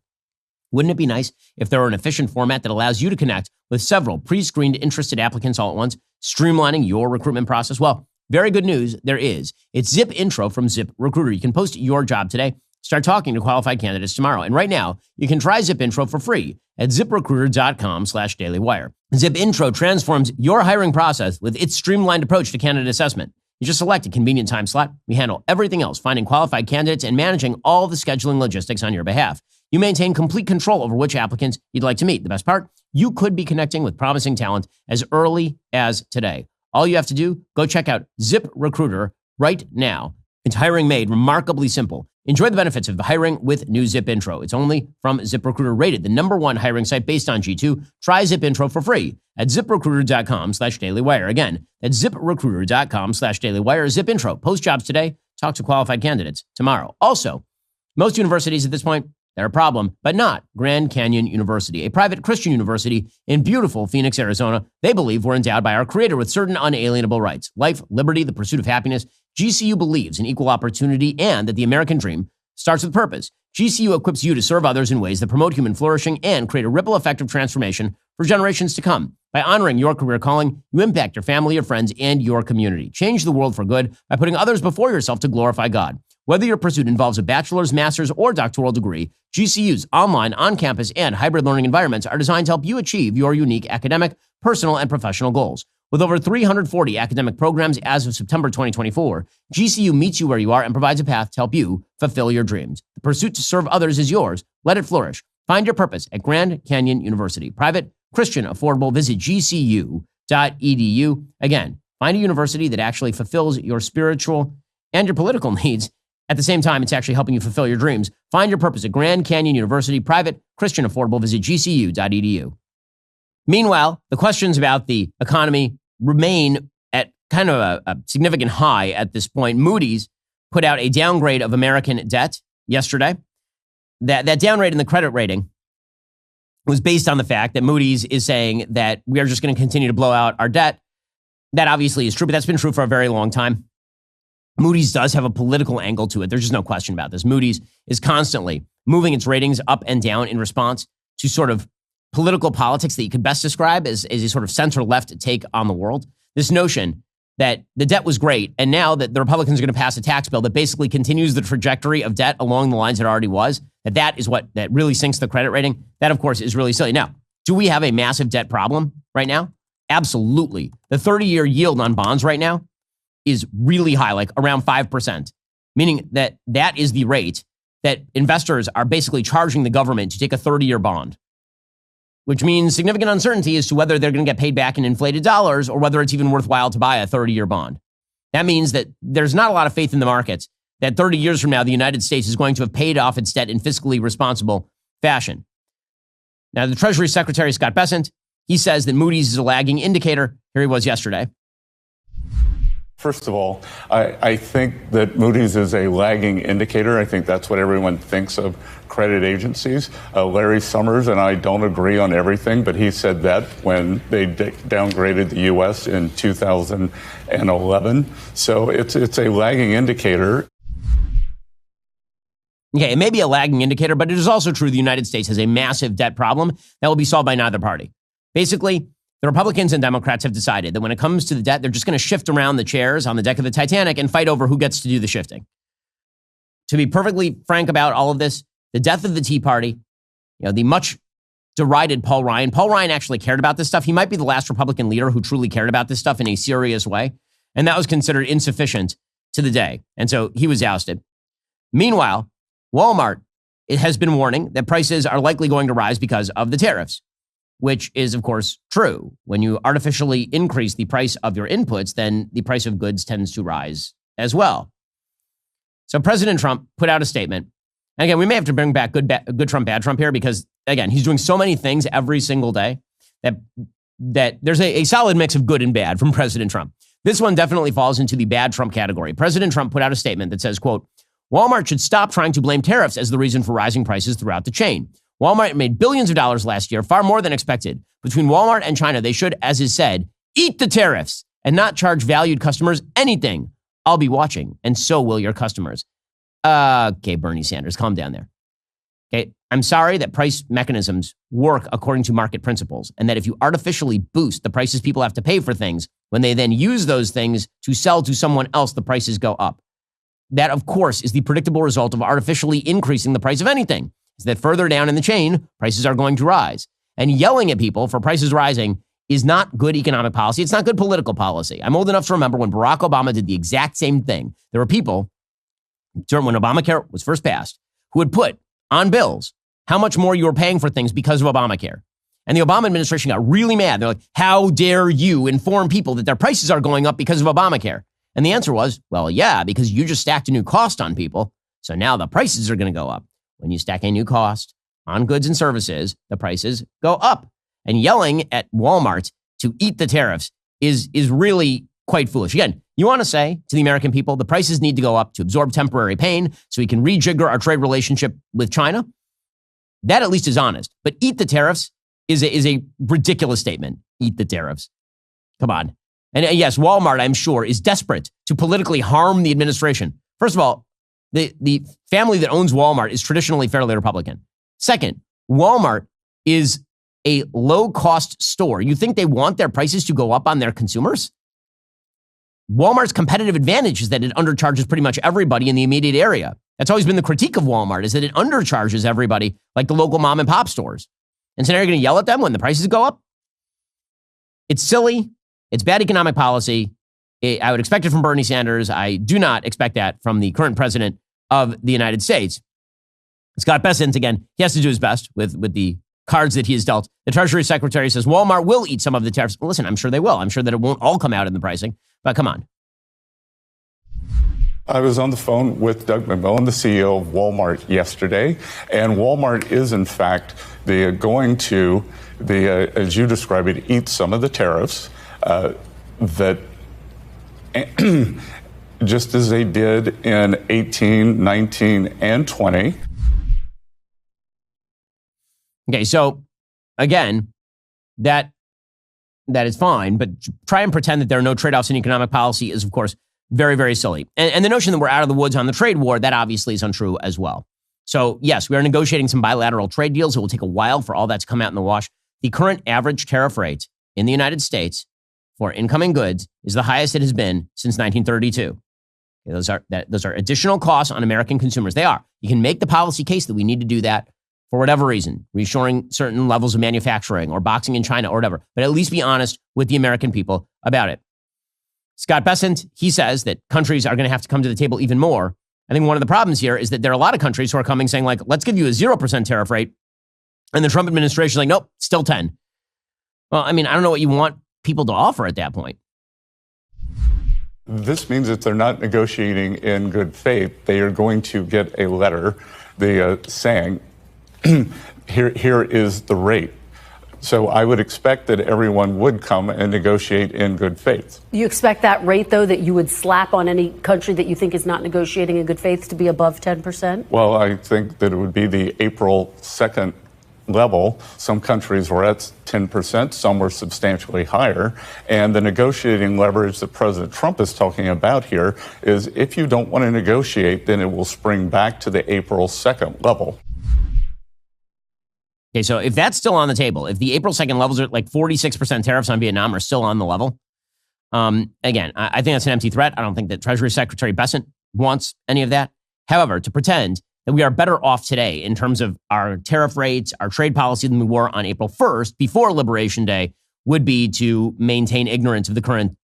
Wouldn't it be nice if there were an efficient format that allows you to connect with several pre-screened interested applicants all at once, streamlining your recruitment process? Well, very good news, there is. It's Zip Intro from Zip Recruiter. You can post your job today Start talking to qualified candidates tomorrow. And right now, you can try Zip Intro for free at ziprecruiter.com/dailywire. Zip Intro transforms your hiring process with its streamlined approach to candidate assessment. You just select a convenient time slot. We handle everything else, finding qualified candidates and managing all the scheduling logistics on your behalf. You maintain complete control over which applicants you'd like to meet. The best part? You could be connecting with promising talent as early as today. All you have to do, go check out ZipRecruiter right now. It's hiring made remarkably simple. Enjoy the benefits of hiring with new Zip Intro. It's only from ZipRecruiter, rated the #1 hiring site based on G2. Try Zip Intro for free at ziprecruiter.com/dailywire. Again, that's ziprecruiter.com/dailywire. Zip Intro. Post jobs today. Talk to qualified candidates tomorrow. Also, most universities at this point, they're a problem, but not Grand Canyon University, a private Christian university in beautiful Phoenix, Arizona. They believe we're endowed by our Creator with certain unalienable rights: life, liberty, the pursuit of happiness. GCU believes in equal opportunity and that the American dream starts with purpose. GCU equips you to serve others in ways that promote human flourishing and create a ripple effect of transformation for generations to come. By honoring your career calling, you impact your family, your friends, and your community. Change the world for good by putting others before yourself to glorify God. Whether your pursuit involves a bachelor's, master's, or doctoral degree, GCU's online, on-campus, and hybrid learning environments are designed to help you achieve your unique academic, personal, and professional goals. With over 340 academic programs as of September 2024, GCU meets you where you are and provides a path to help you fulfill your dreams. The pursuit to serve others is yours. Let it flourish. Find your purpose at Grand Canyon University. Private, Christian, affordable. Visit gcu.edu. Again, find a university that actually fulfills your spiritual and your political needs. At the same time, it's actually helping you fulfill your dreams. Find your purpose at Grand Canyon University. Private, Christian, affordable. Visit gcu.edu. Meanwhile, the questions about the economy remain at kind of a significant high at this point. Moody's put out a downgrade of American debt yesterday. That downgrade in the credit rating was based on the fact that Moody's is saying that we are just going to continue to blow out our debt. That obviously is true, but that's been true for a very long time. Moody's does have a political angle to it. There's just no question about this. Moody's is constantly moving its ratings up and down in response to sort of political politics that you could best describe as a sort of center-left take on the world. This notion that the debt was great, and now that the Republicans are going to pass a tax bill that basically continues the trajectory of debt along the lines it already was, that is what that really sinks the credit rating. That, of course, is really silly. Now, do we have a massive debt problem right now? Absolutely. The 30-year yield on bonds right now is really high, like around 5%, meaning that is the rate that investors are basically charging the government to take a 30-year bond, which means significant uncertainty as to whether they're going to get paid back in inflated dollars or whether it's even worthwhile to buy a 30-year bond. That means that there's not a lot of faith in the markets that 30 years from now, the United States is going to have paid off its debt in fiscally responsible fashion. Now, the Treasury Secretary, Scott Bessent, he says that Moody's is a lagging indicator. Here he was yesterday. First of all, I think that Moody's is a lagging indicator. I think that's what everyone thinks of credit agencies. Larry Summers and I don't agree on everything, but he said that when they downgraded the U.S. in 2011. So it's a lagging indicator. Okay, it may be a lagging indicator, but it is also true the United States has a massive debt problem that will be solved by neither party. Basically, the Republicans and Democrats have decided that when it comes to the debt, they're just going to shift around the chairs on the deck of the Titanic and fight over who gets to do the shifting. To be perfectly frank about all of this, the death of the Tea Party, the much derided Paul Ryan. Paul Ryan actually cared about this stuff. He might be the last Republican leader who truly cared about this stuff in a serious way. And that was considered insufficient to the day. And so he was ousted. Meanwhile, Walmart has been warning that prices are likely going to rise because of the tariffs, which is, of course, true. When you artificially increase the price of your inputs, then the price of goods tends to rise as well. So President Trump put out a statement. And again, we may have to bring back good Trump, bad Trump here because, again, he's doing so many things every single day that there's a solid mix of good and bad from President Trump. This one definitely falls into the bad Trump category. President Trump put out a statement that says, quote, Walmart should stop trying to blame tariffs as the reason for rising prices throughout the chain. Walmart made billions of dollars last year, far more than expected. Between Walmart and China, they should, as is said, eat the tariffs and not charge valued customers anything. I'll be watching, and so will your customers. Okay, Bernie Sanders, calm down there. Okay, I'm sorry that price mechanisms work according to market principles, and that if you artificially boost the prices people have to pay for things, when they then use those things to sell to someone else, the prices go up. that, of course, is the predictable result of artificially increasing the price of anything, is that further down in the chain, prices are going to rise. And yelling at people for prices rising is not good economic policy. It's not good political policy. I'm old enough to remember when Barack Obama did the exact same thing. There were people, during when Obamacare was first passed, who would put on bills how much more you were paying for things because of Obamacare. And the Obama administration got really mad. They're like, how dare you inform people that their prices are going up because of Obamacare? And the answer was, well, yeah, because you just stacked a new cost on people. So now the prices are going to go up. When you stack a new cost on goods and services, the prices go up. And yelling at Walmart to eat the tariffs is really quite foolish. Again, you want to say to the American people, the prices need to go up to absorb temporary pain so we can rejigger our trade relationship with China. That at least is honest. But eat the tariffs is a ridiculous statement. Eat the tariffs. Come on. And yes, Walmart, I'm sure, is desperate to politically harm the administration. First of all, the family that owns Walmart is traditionally fairly Republican. Second, Walmart is a low-cost store. You think they want their prices to go up on their consumers? Walmart's competitive advantage is that it undercharges pretty much everybody in the immediate area. That's always been the critique of Walmart, is that it undercharges everybody like the local mom and pop stores. And so now you're going to yell at them when the prices go up? It's silly. It's bad economic policy. I would expect it from Bernie Sanders. I do not expect that from the current president of the United States. Scott Bessent, again, he has to do his best with the cards that he has dealt. The Treasury Secretary says Walmart will eat some of the tariffs. Well, listen, I'm sure they will. I'm sure that it won't all come out in the pricing, but come on. I was on the phone with Doug McMillon, the CEO of Walmart, yesterday, and Walmart is, in fact, going to, as you describe it, eat some of the tariffs that just as they did in 18, 19, and 20. Okay, so again, that is fine, but try and pretend that there are no trade-offs in economic policy is, of course, very, very silly. And the notion that we're out of the woods on the trade war, that obviously is untrue as well. So yes, we are negotiating some bilateral trade deals. It will take a while for all that to come out in the wash. The current average tariff rate in the United States for incoming goods is the highest it has been since 1932. Those are additional costs on American consumers. They are. You can make the policy case that we need to do that for whatever reason, reshoring certain levels of manufacturing or boxing in China or whatever, but at least be honest with the American people about it. Scott Bessent, he says that countries are going to have to come to the table even more. I think one of the problems here is that there are a lot of countries who are coming saying, like, let's give you a 0% tariff rate. And the Trump administration is like, nope, still 10. Well, I mean, I don't know what you want people to offer at that point. This means that they're not negotiating in good faith. They are going to get a letter saying, here is the rate. So I would expect that everyone would come and negotiate in good faith. You expect that rate, though, that you would slap on any country that you think is not negotiating in good faith to be above 10%? Well, I think that it would be the April 2nd level. Some countries were at 10%, some were substantially higher. And the negotiating leverage that President Trump is talking about here is if you don't want to negotiate, then it will spring back to the April 2nd level. Okay, so if that's still on the table, if the April 2nd levels are like 46% tariffs on Vietnam are still on the level, again, I think that's an empty threat. I don't think that Treasury Secretary Bessent wants any of that. However, to pretend that we are better off today in terms of our tariff rates, our trade policy than we were on April 1st, before Liberation Day, would be to maintain ignorance of the current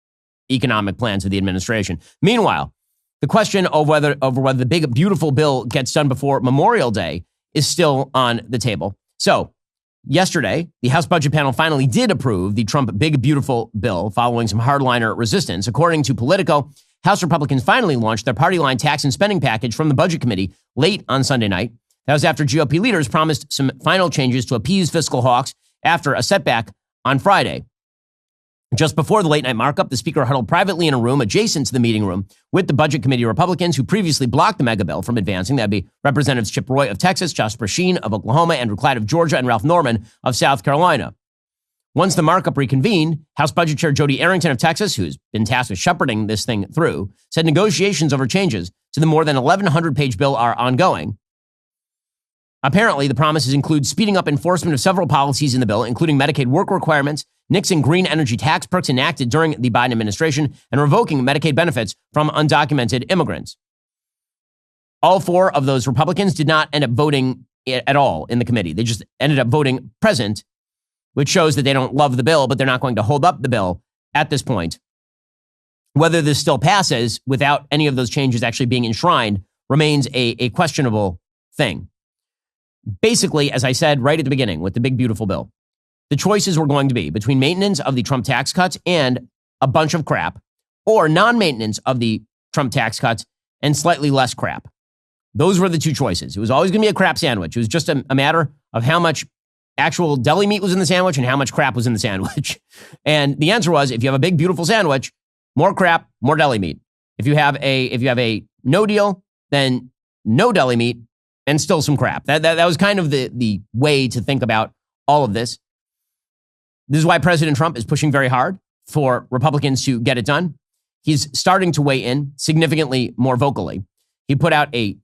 economic plans of the administration. Meanwhile, the question of whether the big, beautiful bill gets done before Memorial Day is still on the table. So yesterday, the House Budget Panel finally did approve the Trump Big Beautiful bill following some hardliner resistance. According to Politico, House Republicans finally launched their party line tax and spending package from the Budget Committee late on Sunday night. That was after GOP leaders promised some final changes to appease fiscal hawks after a setback on Friday. Just before the late night markup, the speaker huddled privately in a room adjacent to the meeting room with the Budget Committee Republicans who previously blocked the mega bill from advancing. That'd be Representatives Chip Roy of Texas, Josh Brashear of Oklahoma, Andrew Clyde of Georgia, and Ralph Norman of South Carolina. Once the markup reconvened, House Budget Chair Jody Arrington of Texas, who's been tasked with shepherding this thing through, said negotiations over changes to the more than 1,100-page bill are ongoing. Apparently, the promises include speeding up enforcement of several policies in the bill, including Medicaid work requirements, nixing green energy tax perks enacted during the Biden administration, and revoking Medicaid benefits from undocumented immigrants. All four of those Republicans did not end up voting at all in the committee. They just ended up voting present, which shows that they don't love the bill, but they're not going to hold up the bill at this point. Whether this still passes without any of those changes actually being enshrined remains a questionable thing. Basically, as I said right at the beginning with the big, beautiful bill, the choices were going to be between maintenance of the Trump tax cuts and a bunch of crap, or non-maintenance of the Trump tax cuts and slightly less crap. Those were the two choices. It was always going to be a crap sandwich. It was just a matter of how much actual deli meat was in the sandwich and how much crap was in the sandwich. And the answer was, if you have a big, beautiful sandwich, more crap, more deli meat. If you have a no deal, then no deli meat and still some crap. That was kind of the way to think about all of this. This is why President Trump is pushing very hard for Republicans to get it done. He's starting to weigh in significantly more vocally. He put out a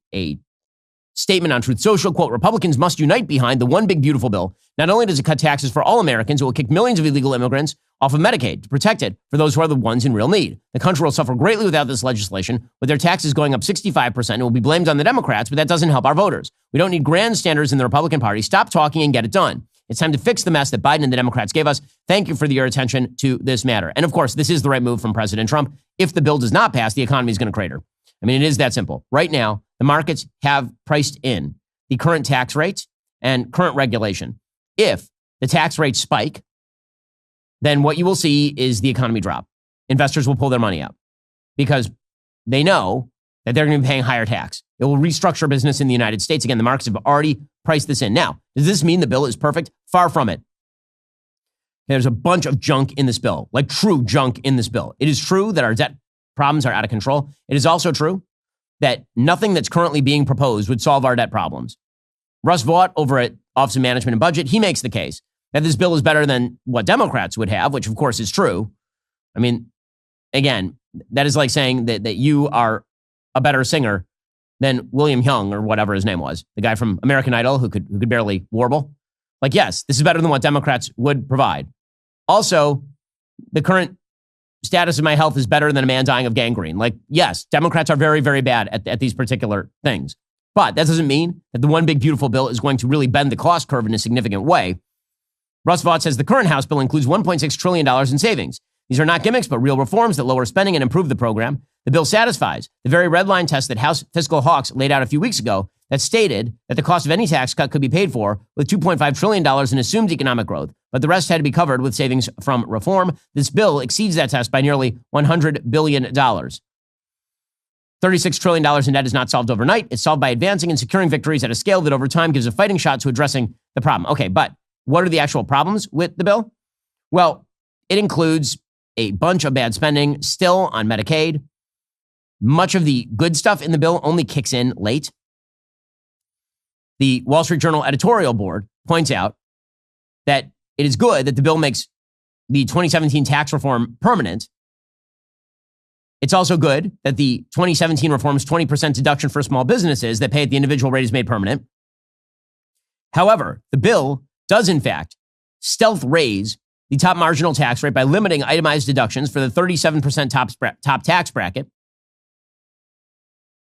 statement on Truth Social, quote, Republicans must unite behind the one big beautiful bill. Not only does it cut taxes for all Americans, it will kick millions of illegal immigrants off of Medicaid to protect it for those who are the ones in real need. The country will suffer greatly without this legislation, with their taxes going up 65%. It will be blamed on the Democrats, but that doesn't help our voters. We don't need grandstanders in the Republican Party. Stop talking and get it done. It's time to fix the mess that Biden and the Democrats gave us. Thank you for your attention to this matter. And of course, this is the right move from President Trump. If the bill does not pass, the economy is going to crater. I mean, it is that simple. Right now, the markets have priced in the current tax rates and current regulation. If the tax rates spike, then what you will see is the economy drop. Investors will pull their money out because they know that they're going to be paying higher tax. It will restructure business in the United States. Again, the markets have already priced this in. Now, does this mean the bill is perfect? Far from it. There's a bunch of junk in this bill, like true junk in this bill. It is true that our debt problems are out of control. It is also true that nothing that's currently being proposed would solve our debt problems. Russ Vought over at Office of Management and Budget, he makes the case that this bill is better than what Democrats would have, which of course is true. I mean, again, that is like saying that you are a better singer than William Young or whatever his name was, the guy from American Idol who could barely warble. Like, yes, this is better than what Democrats would provide. Also, the current status of my health is better than a man dying of gangrene. Like, yes, Democrats are very, very bad at these particular things. But that doesn't mean that the one big beautiful bill is going to really bend the cost curve in a significant way. Russ Vought says the current House bill includes $1.6 trillion in savings. These are not gimmicks, but real reforms that lower spending and improve the program. The bill satisfies the very red line test that House fiscal hawks laid out a few weeks ago that stated that the cost of any tax cut could be paid for with $2.5 trillion in assumed economic growth, but the rest had to be covered with savings from reform. This bill exceeds that test by nearly $100 billion. $36 trillion in debt is not solved overnight. It's solved by advancing and securing victories at a scale that over time gives a fighting shot to addressing the problem. Okay, but what are the actual problems with the bill? Well, it includes a bunch of bad spending still on Medicaid. Much of the good stuff in the bill only kicks in late. The Wall Street Journal editorial board points out that it is good that the bill makes the 2017 tax reform permanent. It's also good that the 2017 reform's 20% deduction for small businesses that pay at the individual rate is made permanent. However, the bill does, in fact, stealth raise the top marginal tax rate by limiting itemized deductions for the 37% top tax bracket.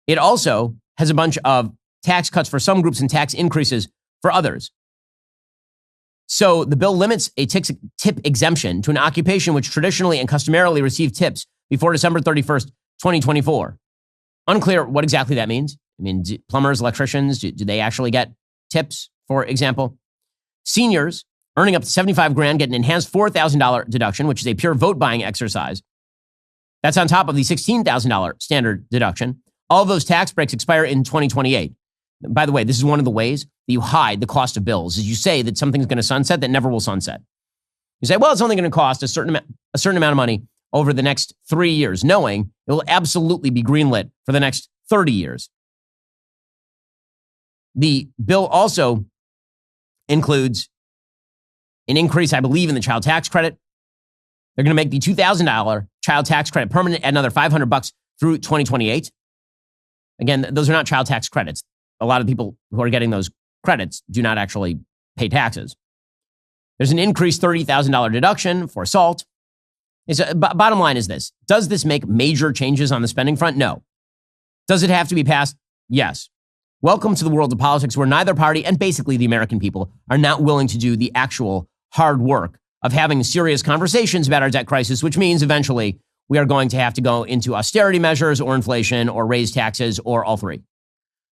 It also has a bunch of tax cuts for some groups and tax increases for others. So the bill limits a tip exemption to an occupation which traditionally and customarily received tips before December 31st, 2024. Unclear what exactly that means. I mean, plumbers, electricians, do they actually get tips, for example? Seniors earning up to $75,000 get an enhanced $4,000 deduction, which is a pure vote buying exercise. That's on top of the $16,000 standard deduction. All of those tax breaks expire in 2028. By the way, this is one of the ways that you hide the cost of bills, is you say that something's going to sunset that never will sunset. You say, well, it's only going to cost a certain amount of money over the next 3 years, knowing it will absolutely be greenlit for the next 30 years. The bill also includes an increase, I believe, in the child tax credit. They're going to make the $2,000 child tax credit permanent at another $500 through 2028. Again, those are not child tax credits. A lot of people who are getting those credits do not actually pay taxes. There's an increased $30,000 deduction for assault. Bottom line is this. Does this make major changes on the spending front? No. Does it have to be passed? Yes. Welcome to the world of politics where neither party and basically the American people are not willing to do the actual hard work of having serious conversations about our debt crisis, which means eventually we are going to have to go into austerity measures or inflation or raise taxes or all three.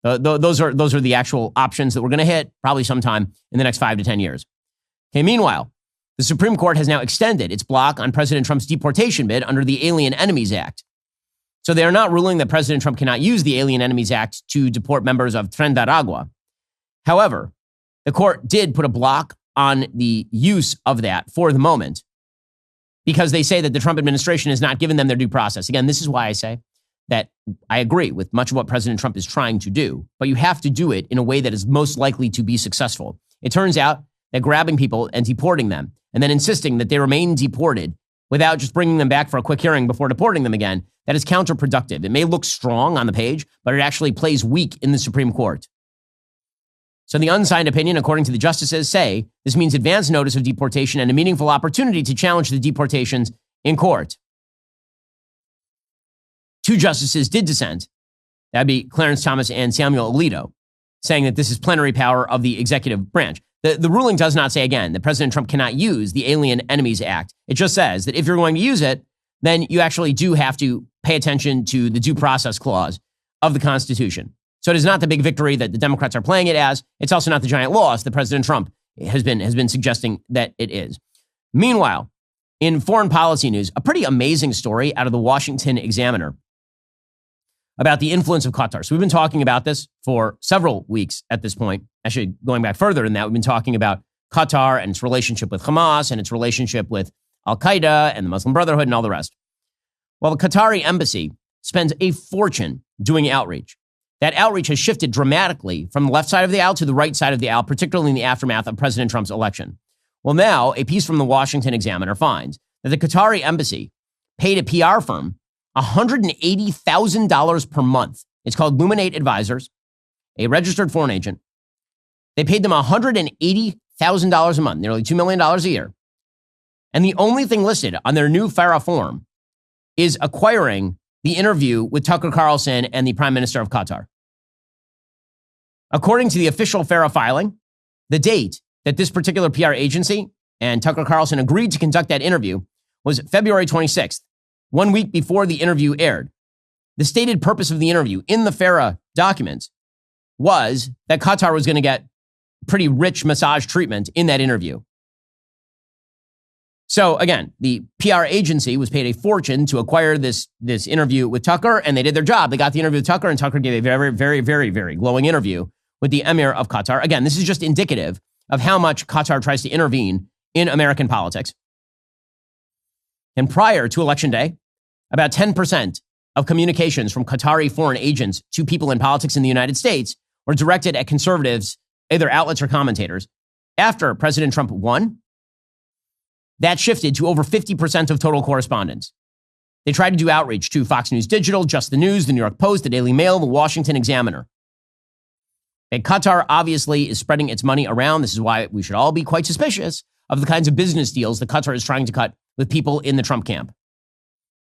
Those are the actual options that we're going to hit probably sometime in the next 5 to 10 years. Okay, meanwhile, the Supreme Court has now extended its block on President Trump's deportation bid under the Alien Enemies Act. So they are not ruling that President Trump cannot use the Alien Enemies Act to deport members of Tren de Aragua. However, the court did put a block on the use of that for the moment because they say that the Trump administration has not given them their due process. Again, this is why I say that I agree with much of what President Trump is trying to do, but you have to do it in a way that is most likely to be successful. It turns out that grabbing people and deporting them and then insisting that they remain deported without just bringing them back for a quick hearing before deporting them again, that is counterproductive. It may look strong on the page, but it actually plays weak in the Supreme Court. So the unsigned opinion, according to the justices, say this means advance notice of deportation and a meaningful opportunity to challenge the deportations in court. 2 justices did dissent. That'd be Clarence Thomas and Samuel Alito, saying that this is plenary power of the executive branch. The ruling does not say, again, that President Trump cannot use the Alien Enemies Act. It just says that if you're going to use it, then you actually do have to pay attention to the due process clause of the Constitution. So it is not the big victory that the Democrats are playing it as. It's also not the giant loss that President Trump has been suggesting that it is. Meanwhile, in foreign policy news, a pretty amazing story out of the Washington Examiner about the influence of Qatar. So we've been talking about this for several weeks at this point. Actually, going back further than that, we've been talking about Qatar and its relationship with Hamas and its relationship with Al-Qaeda and the Muslim Brotherhood and all the rest. Well, the Qatari embassy spends a fortune doing outreach. That outreach has shifted dramatically from the left side of the aisle to the right side of the aisle, particularly in the aftermath of President Trump's election. Well, now a piece from the Washington Examiner finds that the Qatari embassy paid a PR firm $180,000 per month. It's called Luminate Advisors, a registered foreign agent. They paid them $180,000 a month, nearly $2 million a year. And the only thing listed on their new FARA form is acquiring the interview with Tucker Carlson and the Prime Minister of Qatar. According to the official FARA filing, the date that this particular PR agency and Tucker Carlson agreed to conduct that interview was February 26th, 1 week before the interview aired. The stated purpose of the interview in the FARA documents was that Qatar was going to get pretty rich massage treatment in that interview. So again, the PR agency was paid a fortune to acquire this interview with Tucker, and they did their job. They got the interview with Tucker, and Tucker gave a very, very, very, very glowing interview with the Emir of Qatar. Again, this is just indicative of how much Qatar tries to intervene in American politics. And prior to Election Day, about 10% of communications from Qatari foreign agents to people in politics in the United States were directed at conservatives, either outlets or commentators. After President Trump won, that shifted to over 50% of total correspondence. They tried to do outreach to Fox News Digital, Just the News, the New York Post, the Daily Mail, the Washington Examiner. And Qatar obviously is spreading its money around. This is why we should all be quite suspicious of the kinds of business deals that Qatar is trying to cut with people in the Trump camp.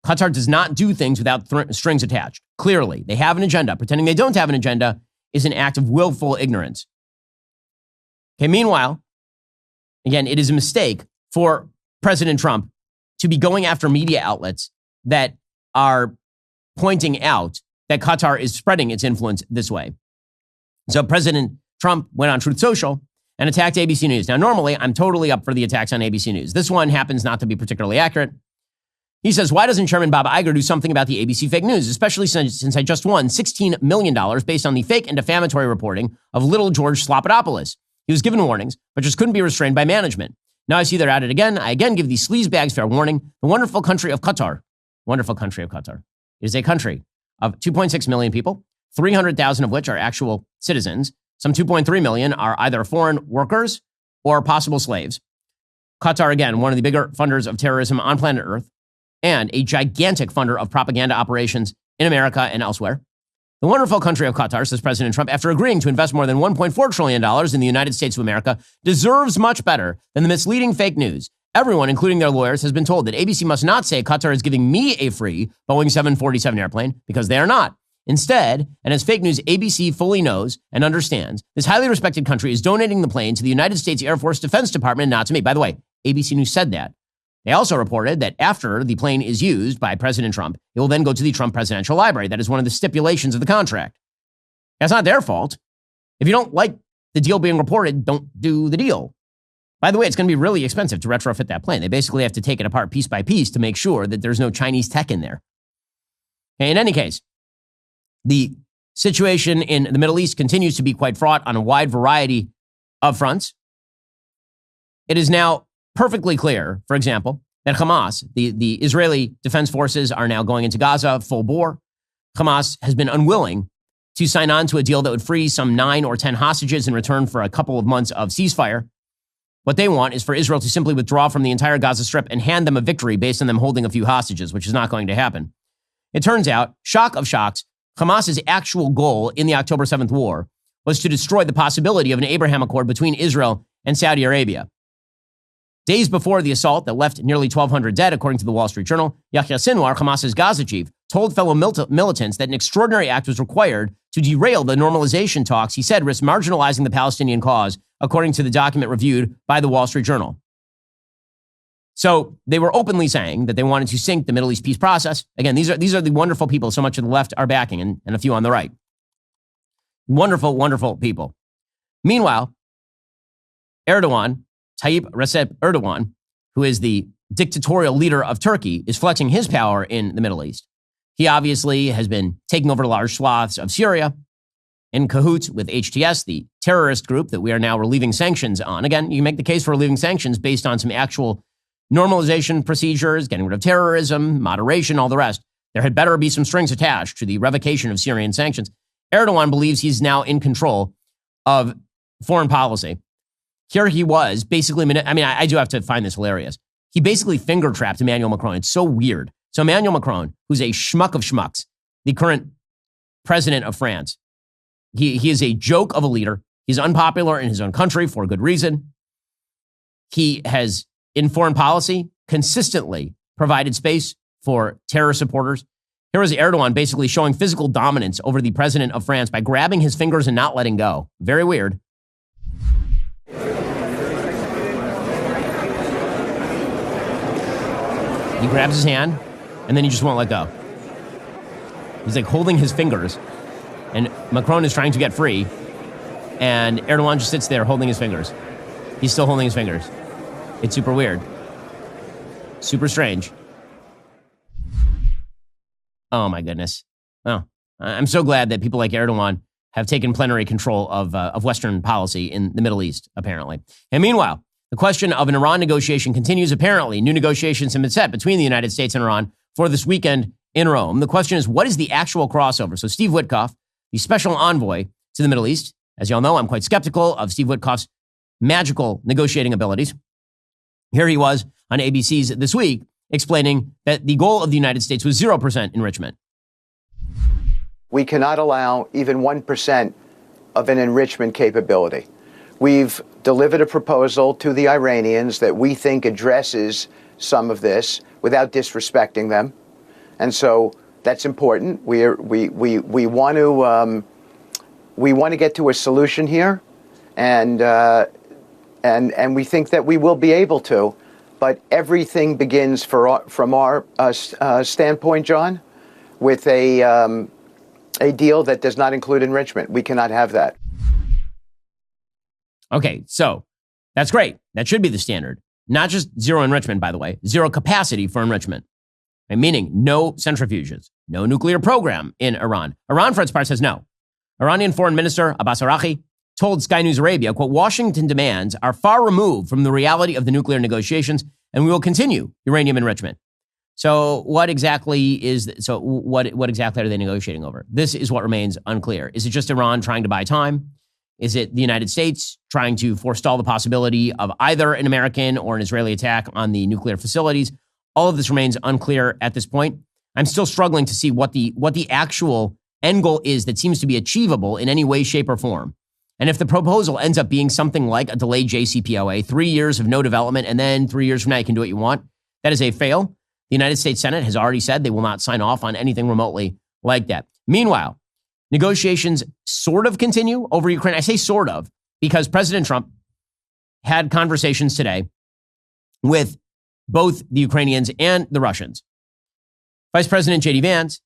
Qatar does not do things without strings attached. Clearly, they have an agenda. Pretending they don't have an agenda is an act of willful ignorance. Okay, meanwhile, again, it is a mistake for President Trump to be going after media outlets that are pointing out that Qatar is spreading its influence this way. So President Trump went on Truth Social and attacked ABC News. Now, normally, I'm totally up for the attacks on ABC News. This one happens not to be particularly accurate. He says, why doesn't Chairman Bob Iger do something about the ABC fake news, especially since I just won $16 million based on the fake and defamatory reporting of little George Sloppodopoulos? He was given warnings, but just couldn't be restrained by management. Now I see they're at it again. I again give these sleazebags fair warning. The wonderful country of Qatar, wonderful country of Qatar, is a country of 2.6 million people, 300,000 of which are actual citizens. Some 2.3 million are either foreign workers or possible slaves. Qatar, again, one of the bigger funders of terrorism on planet Earth and a gigantic funder of propaganda operations in America and elsewhere. The wonderful country of Qatar, says President Trump, after agreeing to invest more than $1.4 trillion in the United States of America, deserves much better than the misleading fake news. Everyone, including their lawyers, has been told that ABC must not say Qatar is giving me a free Boeing 747 airplane because they are not. Instead, and as fake news ABC fully knows and understands, this highly respected country is donating the plane to the United States Air Force Defense Department, not to me. By the way, ABC News said that. They also reported that after the plane is used by President Trump, it will then go to the Trump Presidential Library. That is one of the stipulations of the contract. That's not their fault. If you don't like the deal being reported, don't do the deal. By the way, it's going to be really expensive to retrofit that plane. They basically have to take it apart piece by piece to make sure that there's no Chinese tech in there. In any case, the situation in the Middle East continues to be quite fraught on a wide variety of fronts. It is now perfectly clear, for example, that Hamas, the Israeli Defense Forces, are now going into Gaza full bore. Hamas has been unwilling to sign on to a deal that would free some 9 or 10 hostages in return for a couple of months of ceasefire. What they want is for Israel to simply withdraw from the entire Gaza Strip and hand them a victory based on them holding a few hostages, which is not going to happen. It turns out, shock of shocks, Hamas's actual goal in the October 7th war was to destroy the possibility of an Abraham Accord between Israel and Saudi Arabia. Days before the assault that left nearly 1,200 dead, according to the Wall Street Journal, Yahya Sinwar, Hamas's Gaza chief, told fellow militants that an extraordinary act was required to derail the normalization talks he said risked marginalizing the Palestinian cause, according to the document reviewed by the Wall Street Journal. So they were openly saying that they wanted to sink the Middle East peace process. Again, these are the wonderful people so much of the left are backing and a few on the right. Wonderful, wonderful people. Meanwhile, Tayyip Recep Erdogan, who is the dictatorial leader of Turkey, is flexing his power in the Middle East. He obviously has been taking over large swaths of Syria in cahoots with HTS, the terrorist group that we are now relieving sanctions on. Again, you can make the case for relieving sanctions based on some actual normalization procedures, getting rid of terrorism, moderation, all the rest. There had better be some strings attached to the revocation of Syrian sanctions. Erdogan believes he's now in control of foreign policy. Here he was basically, I do have to find this hilarious. He basically finger trapped Emmanuel Macron. It's so weird. So Emmanuel Macron, who's a schmuck of schmucks, the current president of France, he is a joke of a leader. He's unpopular in his own country for good reason. He has, in foreign policy, consistently provided space for terror supporters. Here is Erdogan basically showing physical dominance over the president of France by grabbing his fingers and not letting go. Very weird. He grabs his hand, and then he just won't let go. He's like holding his fingers, and Macron is trying to get free, and Erdogan just sits there holding his fingers. He's still holding his fingers. It's super weird. Super strange. Oh, my goodness. Oh, I'm so glad that people like Erdogan have taken plenary control of Western policy in the Middle East, apparently. And meanwhile, the question of an Iran negotiation continues. Apparently, new negotiations have been set between the United States and Iran for this weekend in Rome. The question is, what is the actual crossover? So Steve Witkoff, the special envoy to the Middle East, as y'all know, I'm quite skeptical of Steve Witkoff's magical negotiating abilities. Here he was on ABC's This Week explaining that the goal of the United States was 0% enrichment. We cannot allow even 1% of an enrichment capability. We've delivered a proposal to the Iranians that we think addresses some of this without disrespecting them. And so that's important. We want to get to a solution here, and we think that we will be able to. But everything begins from our standpoint, John, with a deal that does not include enrichment. We cannot have that. Okay, so that's great. That should be the standard. Not just zero enrichment, by the way, zero capacity for enrichment. And meaning no centrifuges, no nuclear program in Iran. Iran, for its part, says no. Iranian Foreign Minister Abbas Araghchi told Sky News Arabia, quote, Washington demands are far removed from the reality of the nuclear negotiations, and we will continue uranium enrichment. So what exactly what exactly are they negotiating over? This is what remains unclear. Is it just Iran trying to buy time? Is it the United States trying to forestall the possibility of either an American or an Israeli attack on the nuclear facilities? All of this remains unclear at this point. I'm still struggling to see what the actual end goal is that seems to be achievable in any way, shape, or form. And if the proposal ends up being something like a delayed JCPOA, 3 years of no development, and then 3 years from now you can do what you want, that is a fail. The United States Senate has already said they will not sign off on anything remotely like that. Meanwhile, negotiations sort of continue over Ukraine. I say sort of because President Trump had conversations today with both the Ukrainians and the Russians. Vice President J.D. Vance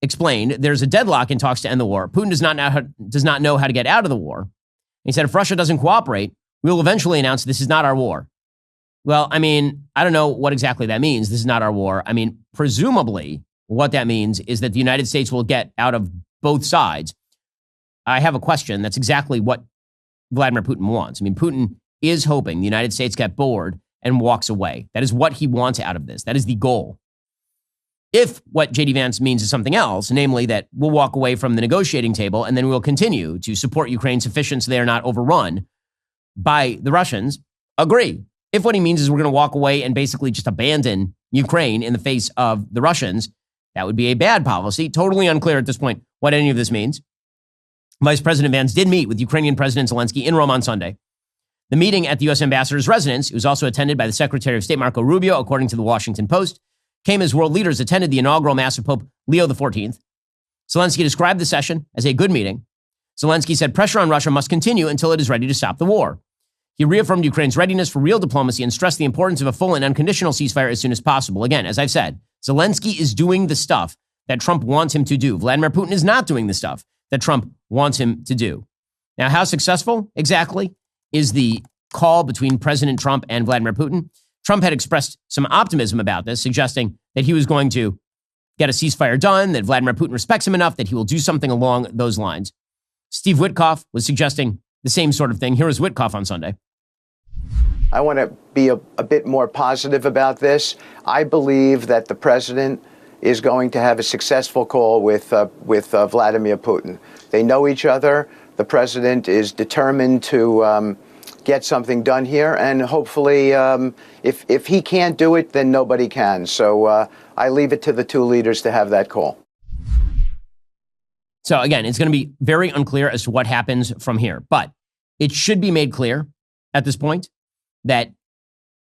explained there's a deadlock in talks to end the war. Putin does not know how to get out of the war. He said if Russia doesn't cooperate, we will eventually announce this is not our war. Well, I mean, I don't know what exactly that means. This is not our war. I mean, presumably what that means is that the United States will get out of both sides. I have a question. That's exactly what Vladimir Putin wants. I mean, Putin is hoping the United States get bored and walks away. That is what he wants out of this. That is the goal. If what J.D. Vance means is something else, namely that we'll walk away from the negotiating table and then we'll continue to support Ukraine sufficient so they are not overrun by the Russians, agree. If what he means is we're going to walk away and basically just abandon Ukraine in the face of the Russians, that would be a bad policy. Totally unclear at this point what any of this means. Vice President Vance did meet with Ukrainian President Zelensky in Rome on Sunday. The meeting at the U.S. ambassador's residence, it was also attended by the Secretary of State Marco Rubio, according to the Washington Post, came as world leaders attended the inaugural Mass of Pope Leo XIV. Zelensky described the session as a good meeting. Zelensky said pressure on Russia must continue until it is ready to stop the war. He reaffirmed Ukraine's readiness for real diplomacy and stressed the importance of a full and unconditional ceasefire as soon as possible. Again, as I've said, Zelensky is doing the stuff that Trump wants him to do. Vladimir Putin is not doing the stuff that Trump wants him to do. Now, how successful exactly is the call between President Trump and Vladimir Putin? Trump had expressed some optimism about this, suggesting that he was going to get a ceasefire done, that Vladimir Putin respects him enough that he will do something along those lines. Steve Witkoff was suggesting the same sort of thing. Here was Witkoff on Sunday. I want to be a bit more positive about this. I believe that the president is going to have a successful call with Vladimir Putin. They know each other. The president is determined to get something done here, and hopefully, if he can't do it, then nobody can. So I leave it to the two leaders to have that call. So again, it's going to be very unclear as to what happens from here, but it should be made clear at this point that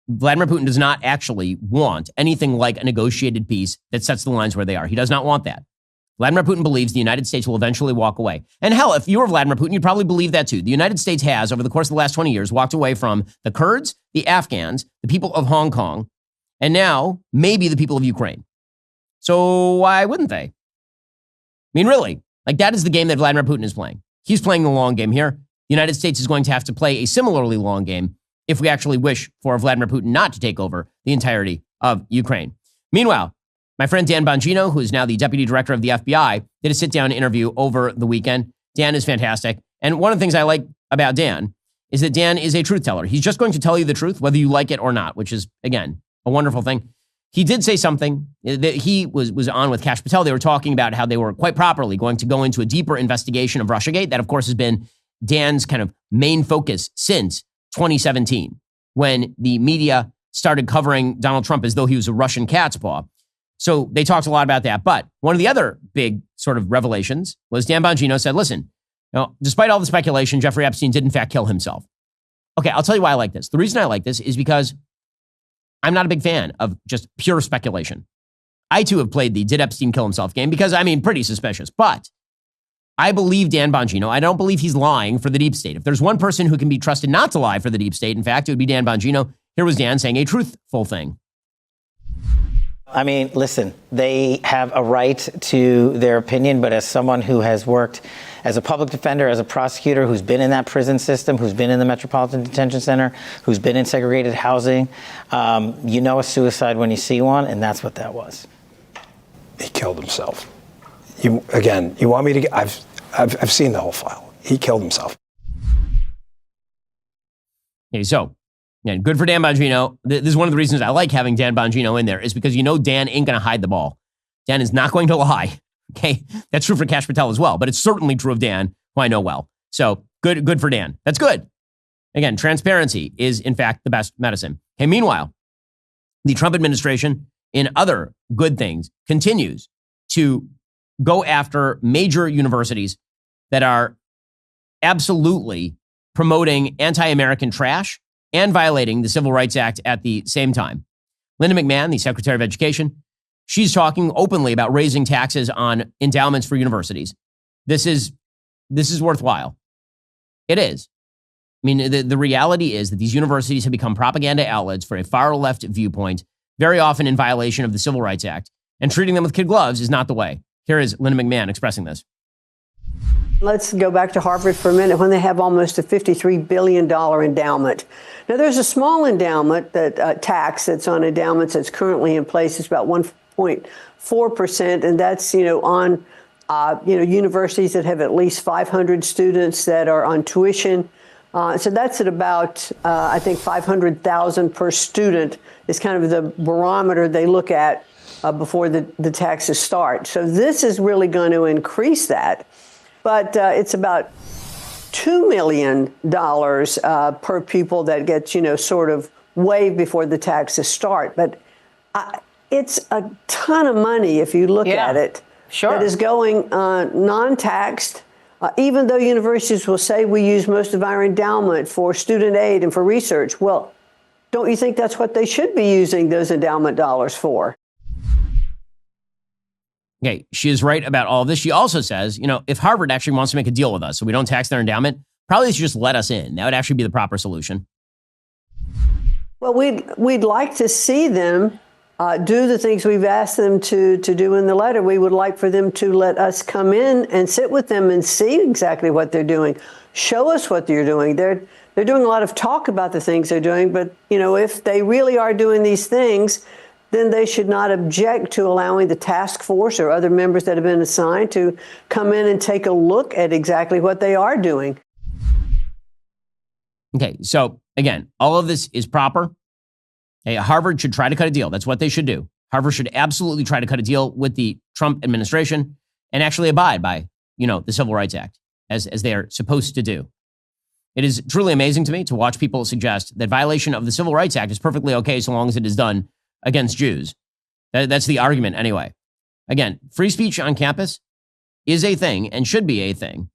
Vladimir Putin does not actually want anything like a negotiated peace that sets the lines where they are. He does not want that. Vladimir Putin believes the United States will eventually walk away. And hell, if you were Vladimir Putin, you'd probably believe that too. The United States has, over the course of the last 20 years, walked away from the Kurds, the Afghans, the people of Hong Kong, and now maybe the people of Ukraine. So why wouldn't they? I mean, really, like that is the game that Vladimir Putin is playing. He's playing the long game here. The United States is going to have to play a similarly long game if we actually wish for Vladimir Putin not to take over the entirety of Ukraine. Meanwhile, my friend Dan Bongino, who is now the deputy director of the FBI, did a sit-down interview over the weekend. Dan is fantastic. And one of the things I like about Dan is that Dan is a truth teller. He's just going to tell you the truth, whether you like it or not, which is, again, a wonderful thing. He did say something that he was on with Kash Patel. They were talking about how they were quite properly going to go into a deeper investigation of Russiagate. That, of course, has been Dan's kind of main focus since 2017, when the media started covering Donald Trump as though he was a Russian cat's paw. So they talked a lot about that. But one of the other big sort of revelations was Dan Bongino said, listen, despite all the speculation, Jeffrey Epstein did in fact kill himself. Okay, I'll tell you why I like this. The reason I like this is because I'm not a big fan of just pure speculation. I too have played the did Epstein kill himself game because, I mean, pretty suspicious. But I believe Dan Bongino. I don't believe he's lying for the deep state. If there's one person who can be trusted not to lie for the deep state, in fact, it would be Dan Bongino. Here was Dan saying a truthful thing. I mean, listen, they have a right to their opinion, but as someone who has worked as a public defender, as a prosecutor, who's been in that prison system, who's been in the Metropolitan Detention Center, who's been in segregated housing, you know a suicide when you see one, and that's what that was. He killed himself. You want me to? I've seen the whole file. He killed himself. Okay, so. Yeah, good for Dan Bongino. This is one of the reasons I like having Dan Bongino in there is because Dan ain't going to hide the ball. Dan is not going to lie. Okay, that's true for Kash Patel as well, but it's certainly true of Dan, who I know well. So good for Dan. That's good. Again, transparency is in fact the best medicine. Okay, meanwhile, the Trump administration, in other good things, continues to go after major universities that are absolutely promoting anti-American trash and violating the Civil Rights Act at the same time. Linda McMahon, the Secretary of Education, She's talking openly about raising taxes on endowments for universities. This is worthwhile. It is. I mean, the reality is that these universities have become propaganda outlets for a far left viewpoint, very often in violation of the Civil Rights Act. And treating them with kid gloves is not the way. Here is Linda McMahon expressing this. Let's go back to Harvard for a minute when they have almost a $53 billion endowment. Now, there's a small endowment that tax that's on endowments that's currently in place. It's about 1.4%, and that's, on, universities that have at least 500 students that are on tuition. So that's at about, I think, $500,000 per student is kind of the barometer they look at before the taxes start. So this is really going to increase that. But it's about $2 million per pupil that gets, sort of waived before the taxes start. But it's a ton of money if you look at it. Sure. That is going non-taxed. Even though universities will say we use most of our endowment for student aid and for research, well, don't you think that's what they should be using those endowment dollars for? Okay, she is right about all of this. She also says, if Harvard actually wants to make a deal with us so we don't tax their endowment, probably they should just let us in. That would actually be the proper solution. Well, we'd like to see them do the things we've asked them to do in the letter. We would like for them to let us come in and sit with them and see exactly what they're doing. Show us what they're doing. They're doing a lot of talk about the things they're doing, but if they really are doing these things, then they should not object to allowing the task force or other members that have been assigned to come in and take a look at exactly what they are doing. Okay, so again, all of this is proper. Hey, Harvard should try to cut a deal. That's what they should do. Harvard should absolutely try to cut a deal with the Trump administration and actually abide by, the Civil Rights Act as they are supposed to do. It is truly amazing to me to watch people suggest that violation of the Civil Rights Act is perfectly okay so long as it is done against Jews. That's the argument anyway. Again, free speech on campus is a thing and should be a thing.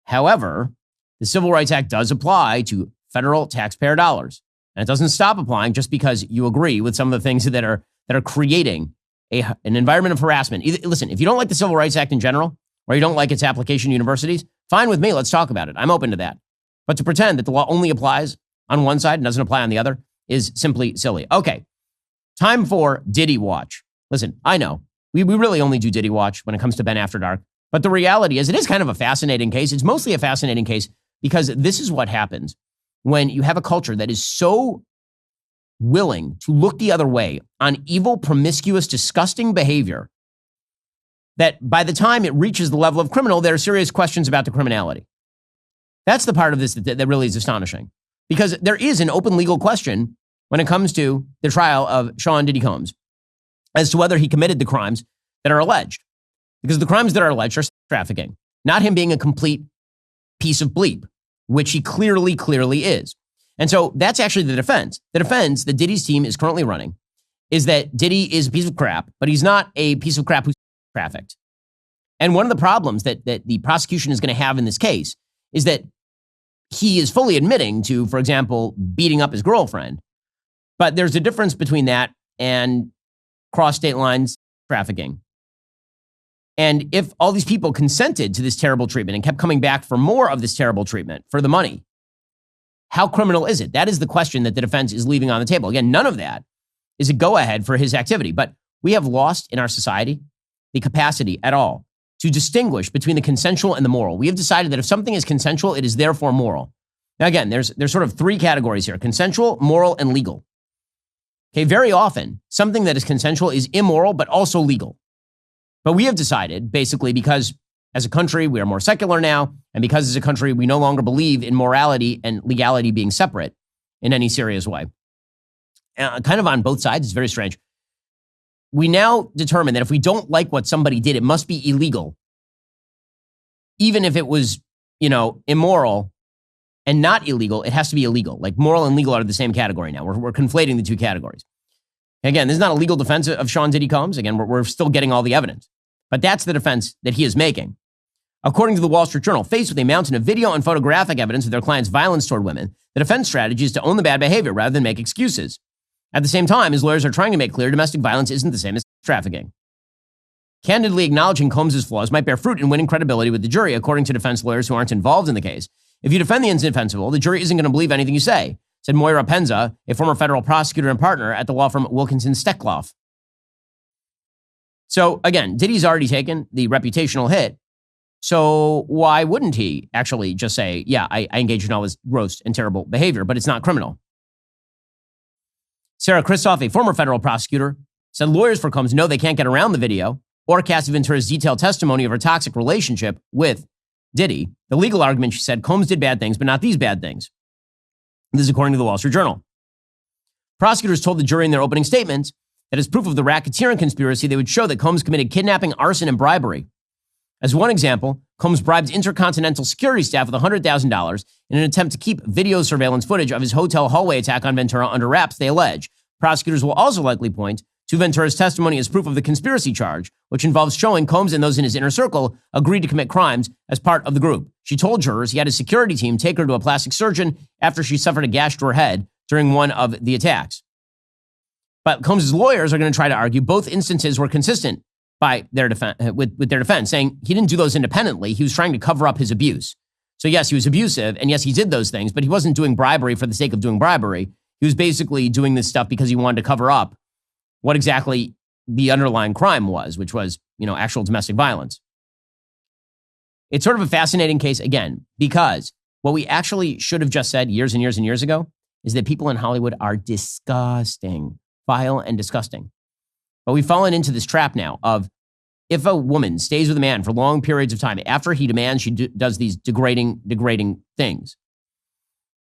However, the Civil Rights Act does apply to federal taxpayer dollars. And it doesn't stop applying just because you agree with some of the things that are creating an environment of harassment. Listen, if you don't like the Civil Rights Act in general, or you don't like its application to universities, fine with me. Let's talk about it. I'm open to that. But to pretend that the law only applies on one side and doesn't apply on the other is simply silly. Okay, time for Diddy Watch. Listen, I know we really only do Diddy Watch when it comes to Ben After Dark. But the reality is it is kind of a fascinating case. It's mostly a fascinating case because this is what happens when you have a culture that is so willing to look the other way on evil, promiscuous, disgusting behavior that by the time it reaches the level of criminal, there are serious questions about the criminality. That's the part of this that really is astonishing, because there is an open legal question when it comes to the trial of Sean Diddy Combs as to whether he committed the crimes that are alleged. Because the crimes that are alleged are sex trafficking, not him being a complete piece of bleep, which he clearly is. And so that's actually the defense. The defense that Diddy's team is currently running is that Diddy is a piece of crap, but he's not a piece of crap who's trafficked. And one of the problems that the prosecution is going to have in this case is that he is fully admitting to, for example, beating up his girlfriend. But there's a difference between that and cross state lines trafficking. And if all these people consented to this terrible treatment and kept coming back for more of this terrible treatment for the money, how criminal is it? That is the question that the defense is leaving on the table. Again, none of that is a go-ahead for his activity. But we have lost in our society the capacity at all to distinguish between the consensual and the moral. We have decided that if something is consensual, it is therefore moral. Now, again, there's sort of three categories here: consensual, moral, and legal. Okay, very often, something that is consensual is immoral, but also legal. But we have decided, basically, because as a country, we are more secular now, and because as a country, we no longer believe in morality and legality being separate in any serious way. Kind of on both sides, it's very strange. We now determine that if we don't like what somebody did, it must be illegal. Even if it was, immoral and not illegal, it has to be illegal. Like moral and legal are the same category now. We're conflating the two categories. Again, this is not a legal defense of Sean Diddy Combs. Again, we're still getting all the evidence. But that's the defense that he is making. According to the Wall Street Journal, faced with a mountain of video and photographic evidence of their client's violence toward women, the defense strategy is to own the bad behavior rather than make excuses. At the same time, his lawyers are trying to make clear domestic violence isn't the same as trafficking. Candidly acknowledging Combs' flaws might bear fruit in winning credibility with the jury, according to defense lawyers who aren't involved in the case. If you defend the indefensible, the jury isn't going to believe anything you say, said Moira Penza, a former federal prosecutor and partner at the law firm Wilkinson Steckloff. So again, Diddy's already taken the reputational hit. So why wouldn't he actually just say, yeah, I engaged in all this gross and terrible behavior, but it's not criminal? Sarah Kristoff, a former federal prosecutor, said lawyers for Combs know they can't get around the video or Cassie Ventura's detailed testimony of her toxic relationship with Diddy. The legal argument, she said, Combs did bad things, but not these bad things. This is according to the Wall Street Journal. Prosecutors told the jury in their opening statements that as proof of the racketeering conspiracy, they would show that Combs committed kidnapping, arson, and bribery. As one example, Combs bribed Intercontinental security staff with $100,000 in an attempt to keep video surveillance footage of his hotel hallway attack on Ventura under wraps, they allege. Prosecutors will also likely point to Ventura's testimony as proof of the conspiracy charge, which involves showing Combs and those in his inner circle agreed to commit crimes as part of the group. She told jurors he had his security team take her to a plastic surgeon after she suffered a gash to her head during one of the attacks. But Combs' lawyers are going to try to argue both instances were consistent by their with their defense, saying he didn't do those independently. He was trying to cover up his abuse. So yes, he was abusive, and yes, he did those things, but he wasn't doing bribery for the sake of doing bribery. He was basically doing this stuff because he wanted to cover up what exactly the underlying crime was, which was, actual domestic violence. It's sort of a fascinating case, again, because what we actually should have just said years and years and years ago is that people in Hollywood are disgusting, vile and disgusting. But we've fallen into this trap now of if a woman stays with a man for long periods of time after he demands she does these degrading things,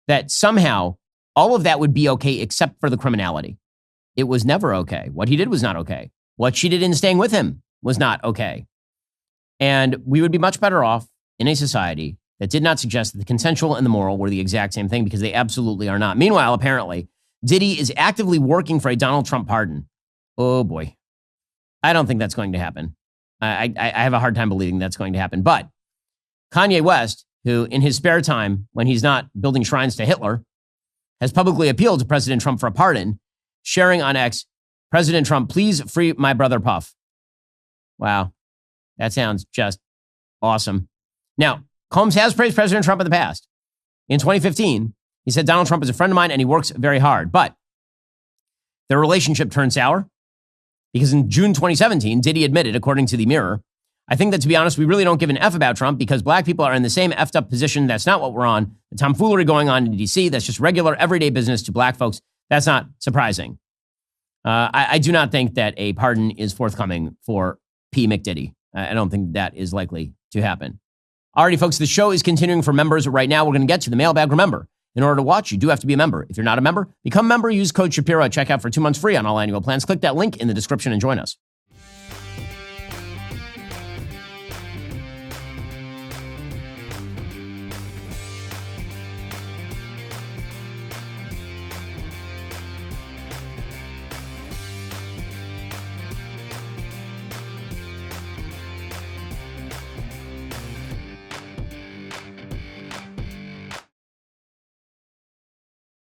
that somehow all of that would be okay except for the criminality. It was never okay. What he did was not okay. What she did in staying with him was not okay. And we would be much better off in a society that did not suggest that the consensual and the moral were the exact same thing, because they absolutely are not. Meanwhile, apparently, Diddy is actively working for a Donald Trump pardon. Oh boy. I don't think that's going to happen. I have a hard time believing that's going to happen. But Kanye West, who in his spare time, when he's not building shrines to Hitler, has publicly appealed to President Trump for a pardon, sharing on X, President Trump, please free my brother Puff. Wow. That sounds just awesome. Now, Combs has praised President Trump in the past. In 2015, he said Donald Trump is a friend of mine and he works very hard. But their relationship turned sour because in June 2017, Diddy admitted, according to the Mirror, I think that, to be honest, we really don't give an F about Trump because black people are in the same effed up position. That's not what we're on. The tomfoolery going on in D.C., that's just regular, everyday business to black folks. That's not surprising. I do not think that a pardon is forthcoming for P. McDiddy. I don't think that is likely to happen. Alrighty, folks, the show is continuing for members right now. We're going to get to the mailbag. Remember, in order to watch, you do have to be a member. If you're not a member, become a member. Use code Shapiro at checkout for 2 months free on all annual plans. Click that link in the description and join us.